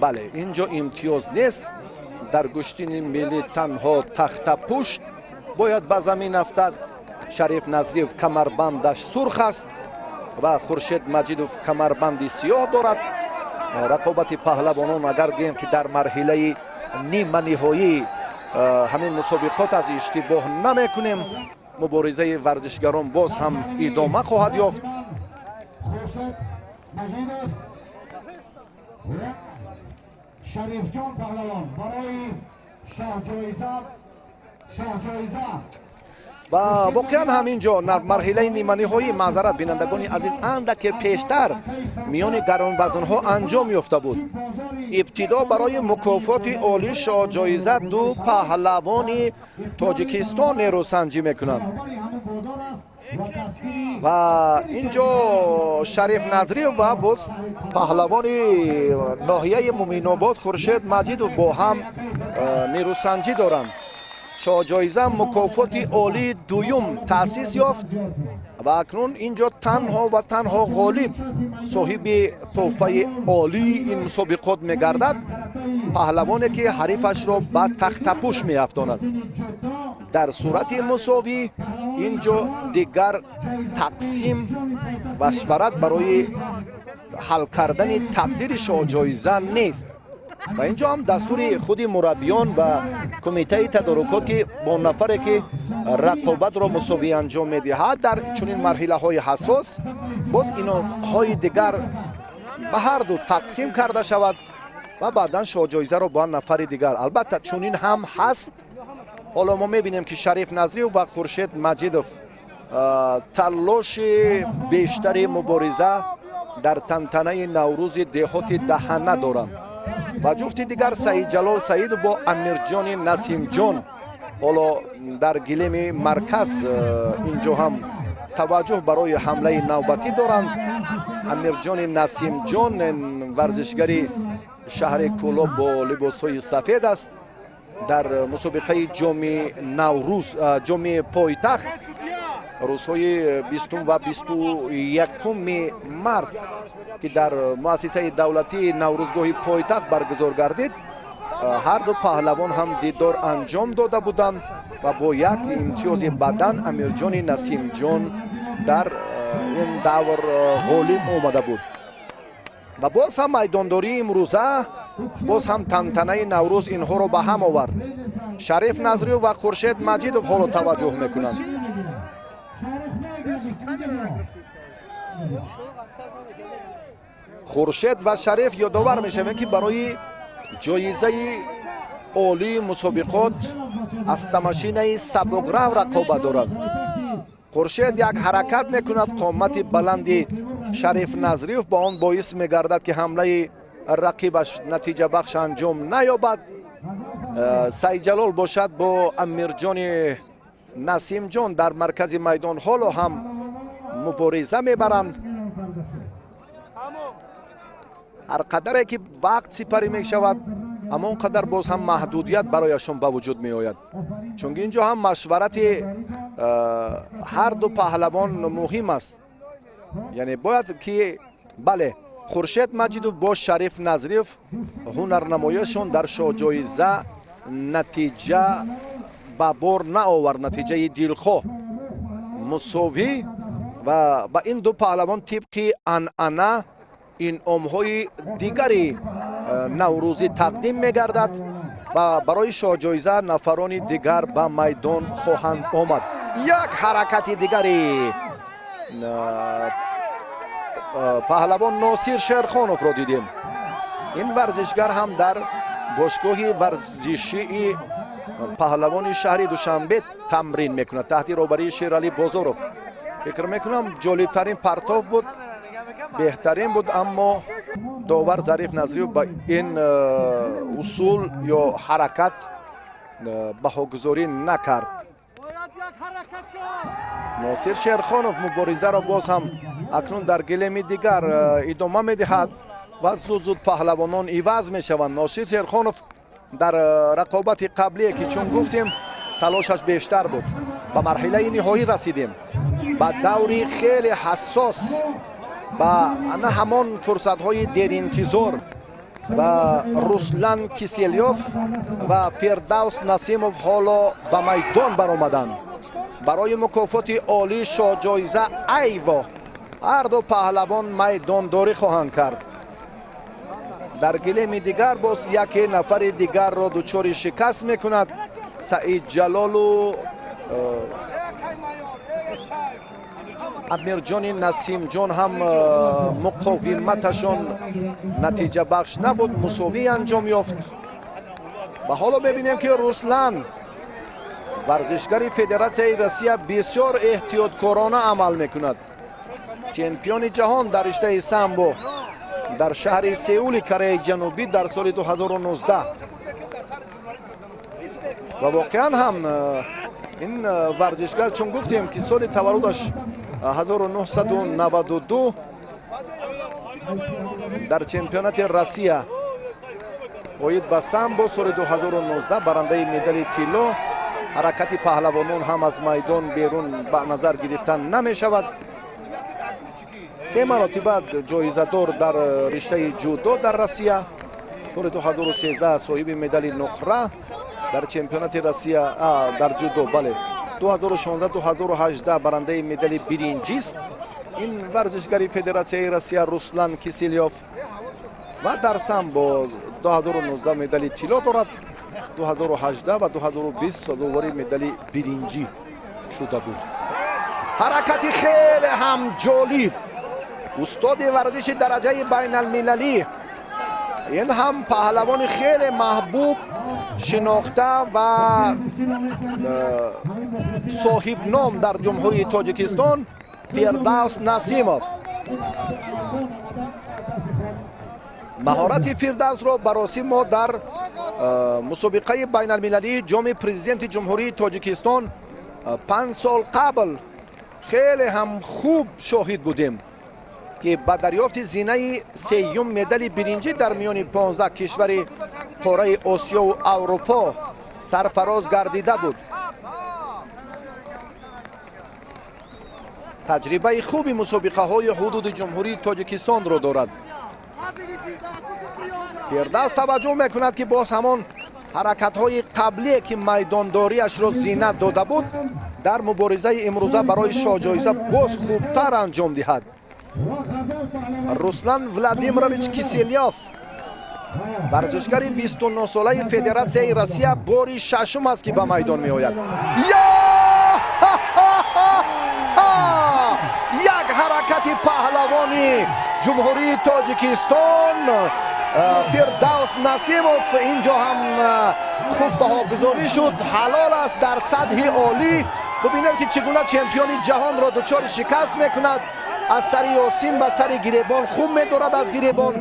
بله اینجا امتیاز نیست. در گشتین ملی تنها تخت پشت باید به زمین افتد. شریف نظریف کمربندش سرخ است و خورشید مجیدوف کمربندی سیاه دارد. رقابت پهلوانان اگر گیم که در مرحله نیمه نهایی همین مسابقات از اشتباه نمی کنیم مبارزه ورزشگران باز هم ادامه خواهد یافت. شریف جان پهلوان برای شاهجایزه و واقعا همینجا در مرحله نیمه نهایی معذرت بینندگان عزیز اندک پیشتر میان گران وزن ها انجام یافته بود. ابتدا برای مکافات عالی شاهجایزه دو پهلوان تاجیکستان نیروسنجی میکنند و اینجا شریف نظری و باز پهلوان ناحیه مومین‌آباد خورشید مجیدوف با هم نیروسنجی دارند. شاهجایزه مکافات عالی دوم تأسیس یافت و اکنون اینجا تنها و تنها غالب صاحب تحفه عالی این مسابقات میگردد پهلوانی که حریفش را به تخت پوش میافتاند. در صورت مساوی اینجا دیگر تقسیم و شبرت برای حل کردن تقدیر شاهجایزه نیست و اینجا هم دستور خود مربیان و کمیته تدارکات که با نفری که رقابت را مساوی انجام میدهد در چنین مرحله های حساس باز اینا های دیگر به هر دو تقسیم کرده شود و بعدا شاهجایزه را با نفر دیگر. البته چنین هم هست. حالا ما میبینیم که شریف نظری و خورشید مجیدوف تلاش بیشتری مبارزه در تنتنه نوروز دهات دهنه دارند و جفت دیگر سعید جلال سعید با امیرجان نسیم جان حالا در گلیم مرکز اینجا هم توجه برای حمله نوبتی دارند. امیرجان نسیم جان ورزشگری شهر کولاب با لباس های سفید است. در مسابقه جام نوروز جام پایتخت روزهای 20 و 21 مارس که در مؤسسه دولتی نوروزگاه پایتخت برگزار گردید هر دو پهلوان هم دیدار انجام داده بودند و با یک امتیاز بدن امیرجان نسیم جان در این دور غالب آمده بود و باز هم میدانداری امروزه باز هم تنتنه نوروز اینها رو به هم آورد. شریف نظری و خورشید مجیدوف حالا توجه میکنند. خورشید و شریف یادآور میشوند که برای جایزه عالی مسابقات автомашinaи سبک‌رو رقابت دارد. خورشید یک حرکت میکند قامت بلندی شریف نظریف با آن باعث میگردد که حمله رقیبش نتیجه بخش انجام نیابد. سعید جلال باشد با امیرجان نسیم جان در مرکز میدان حالا هم مبارزه میبرند. هر قدر که وقت سپری می شود اما اون قدر باز هم محدودیت برایشان به وجود می آید چون اینجا هم مشورت هر دو پهلوان مهم است. یعنی باید که بله خورشید مجیدوف با شریف نظریف هنرنماییشان در شاهجایزه نتیجه به بار نآورد، نتیجه دلخواه مساوی و با این دو پهلوان طبق عنعنه انعام‌های دیگری نوروزی تقدیم می‌گردد. و برای شاهجایزه نفران دیگر به میدان خواهند آمد. یک حرکت دیگری پهلوان ناصر شیرخانوف را دیدیم. این ورزشگر هم در باشگاه ورزشی پهلوان شهر دوشنبه تمرین میکند تحت رهبری شیرعلی بازاروف. فکر میکنم جالبترین پرتاب بود، بهترین بود، اما داور ظریف نظری با این اصول یا حرکت بهاگذاری نکرد. ناصر شیرخانوف مبارزه را باز هم اکنون در گلیم دیگر ادامه میدهد و زود پهلوانان عوض میشوند. ناصر شیرخانوف در رقابت قبلی که چون گفتیم تلاشش بیشتر بود، به مرحله نهایی رسیدیم، با دوری خیلی حساس، با نه همان فرصت های دیر انتظار و رسلان کیسیلیوف و فردوس نسیموف حالا به میدان برآمدند برای مکافات عالی شاهجایزه ایوا. هر دو پهلوان میدان داری خواهند کرد. در گلیم دیگر باز یک نفر دیگر را دچار شکست میکند. سعید جلال و امیرجان نسیم جان هم مقاومتشان نتیجه بخش نبود، مساوی انجام یافت. و حالا ببینیم که رسلان ورزشگر فدراسیون روسیه بسیار احتیاطکارانه عمل میکند. چمپیون جهان در رشته سامبو در شهر سئول کره جنوبی در سال 2019 و واقعا هم این ورزشگر چون گفتیم که سال تولدش 1992 در چمپیونات روسیه اوید به سامبو سال 2019 برنده مدال طلا. حرکت پهلوانان هم از میدان بیرون به نظر گرفتن نمی شود. 3 مرتبه جایزه دار در رشته جودو در روسیه. سال 2013 صاحب مدال نقره در چمپیونات روسیه در جودو، بله. 2016 2018 برنده مدال برنجی است. این ورزشگر فدراسیون روسیه رسلان کیسیلیوف و در سامبو 2019 مدال طلا دارد. 2018 و 2020 سازوار مدال برنجی شده بود. حرکتی خیلی هم جالب، استاد ورزش درجه بین المللی، این هم پهلوان خیلی محبوب، شناخته و صاحب نام در جمهوری تاجیکستان، فردوس نسیموف. مهارت فردوس را بررسی ما در مسابقه بین المللی جام پرزیدنت جمهوری تاجیکستان 5 سال قبل خیلی هم خوب شاهد بودیم که با دریافت زینه 3 مدال برنجی در میان 15 کشور قاره آسیا و اروپا سرفراز گردیده بود. تجربه خوبی مسابقه های حدود جمهوری تاجیکستان را دارد. فردوس توجه میکند که باز همان حرکت های قبلی که میدانداریش را زینت داده بود در مبارزه امروزه برای شاهجایزه باز خوبتر انجام دهد. رسلان ولادیمیرویچ کیسیلیوف ورزشگر 29 ساله فدراسیون روسیه باری ششم است که به میدان می آید. یک حرکت پهلوانی جمهوری تاجیکستان فردوس نسیموف اینجا هم خوب بهاگذاری شد. حلال است در سطح عالی. ببینید که چگونه چمپیون جهان را دچار شکست میکند. از سر یاسین و سر گریبان خوب میدارد از گریبان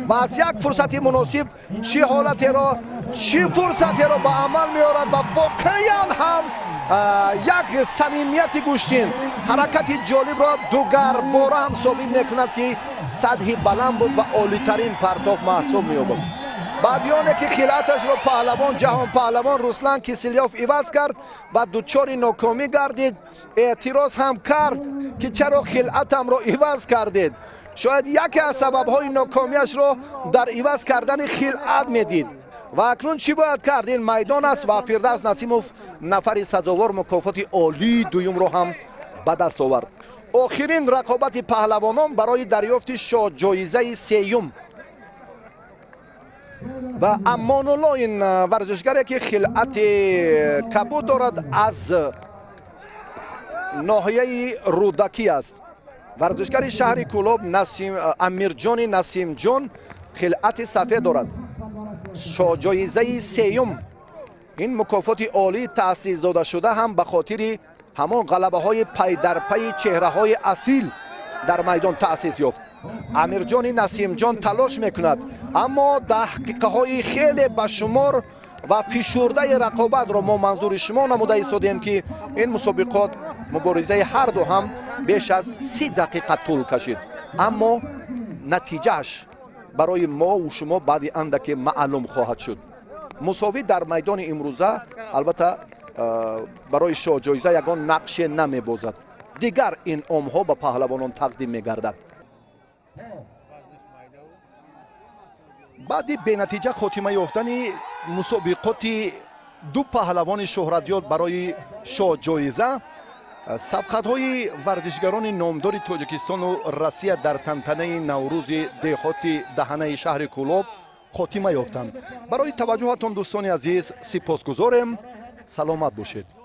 و از یک فرصت مناسب چه حالتی را چه فرصتی را به عمل میآورد و واقعا هم یک صمیمیت گوشتین حرکت جالب را دوگر باره هم ثابت میکند که سطح بلند بود و عالیترین پرتاب محسوب می‌یابد. بعدیانه که خلعتش را پهلوان جهان پهلوان رسلان کیسیلیوف عوض کرد و دچار ناکامی گردید. اعتراض هم کرد که چرا خلعتم را عوض کردید. شاید یکی از سبب‌های ناکامیش را در عوض کردن خلعت میدید و اکنون چی باید کرد؟ این میدان است و فردوس نسیموف نفر سزاوار مکافات عالی دوم را هم به دست آورد. آخرین رقابت پهلوانان برای دریافت شاهجایزه 3 و امان‌الله این ورزشگری که خلعت کبود دارد از ناحیه رودکی است. ورزشگر شهر کولوب امیرجان نسیم جان خلعت سفید دارد. جایزه سیوم این مکافات عالی تأسیس داده شده هم به خاطر همان غلبه های پی در پی چهره های اصیل در میدان تأسیس یافت. امیرجان نسیم جان تلاش میکند اما دقیقه های خیلی بشمار و فشرده رقابت را ما منظور شما نموده ایستادیم که این مسابقات مبارزه هر دو هم بیش از 30 دقیقه طول کشید، اما نتیجهش برای ما و شما بعد اندکی معلوم خواهد شد. مساوی در میدان امروزه البته برای شاه جایزه یگان نقش نمیبازد، دیگر انعام ها به پهلوانان تقدیم میگردد. بعد به نتیجه خاتمه یافتن مسابقات دو پهلوان شهرتیاب برای شاه جایزه، سبقت های ورزشگران نامدار تاجیکستان و روسیه در تنتنه نوروز دهات دهنه شهر کولوب خاتمه یافتند. برای توجهتان دوستان عزیز سپاسگزارم. سلامت باشید.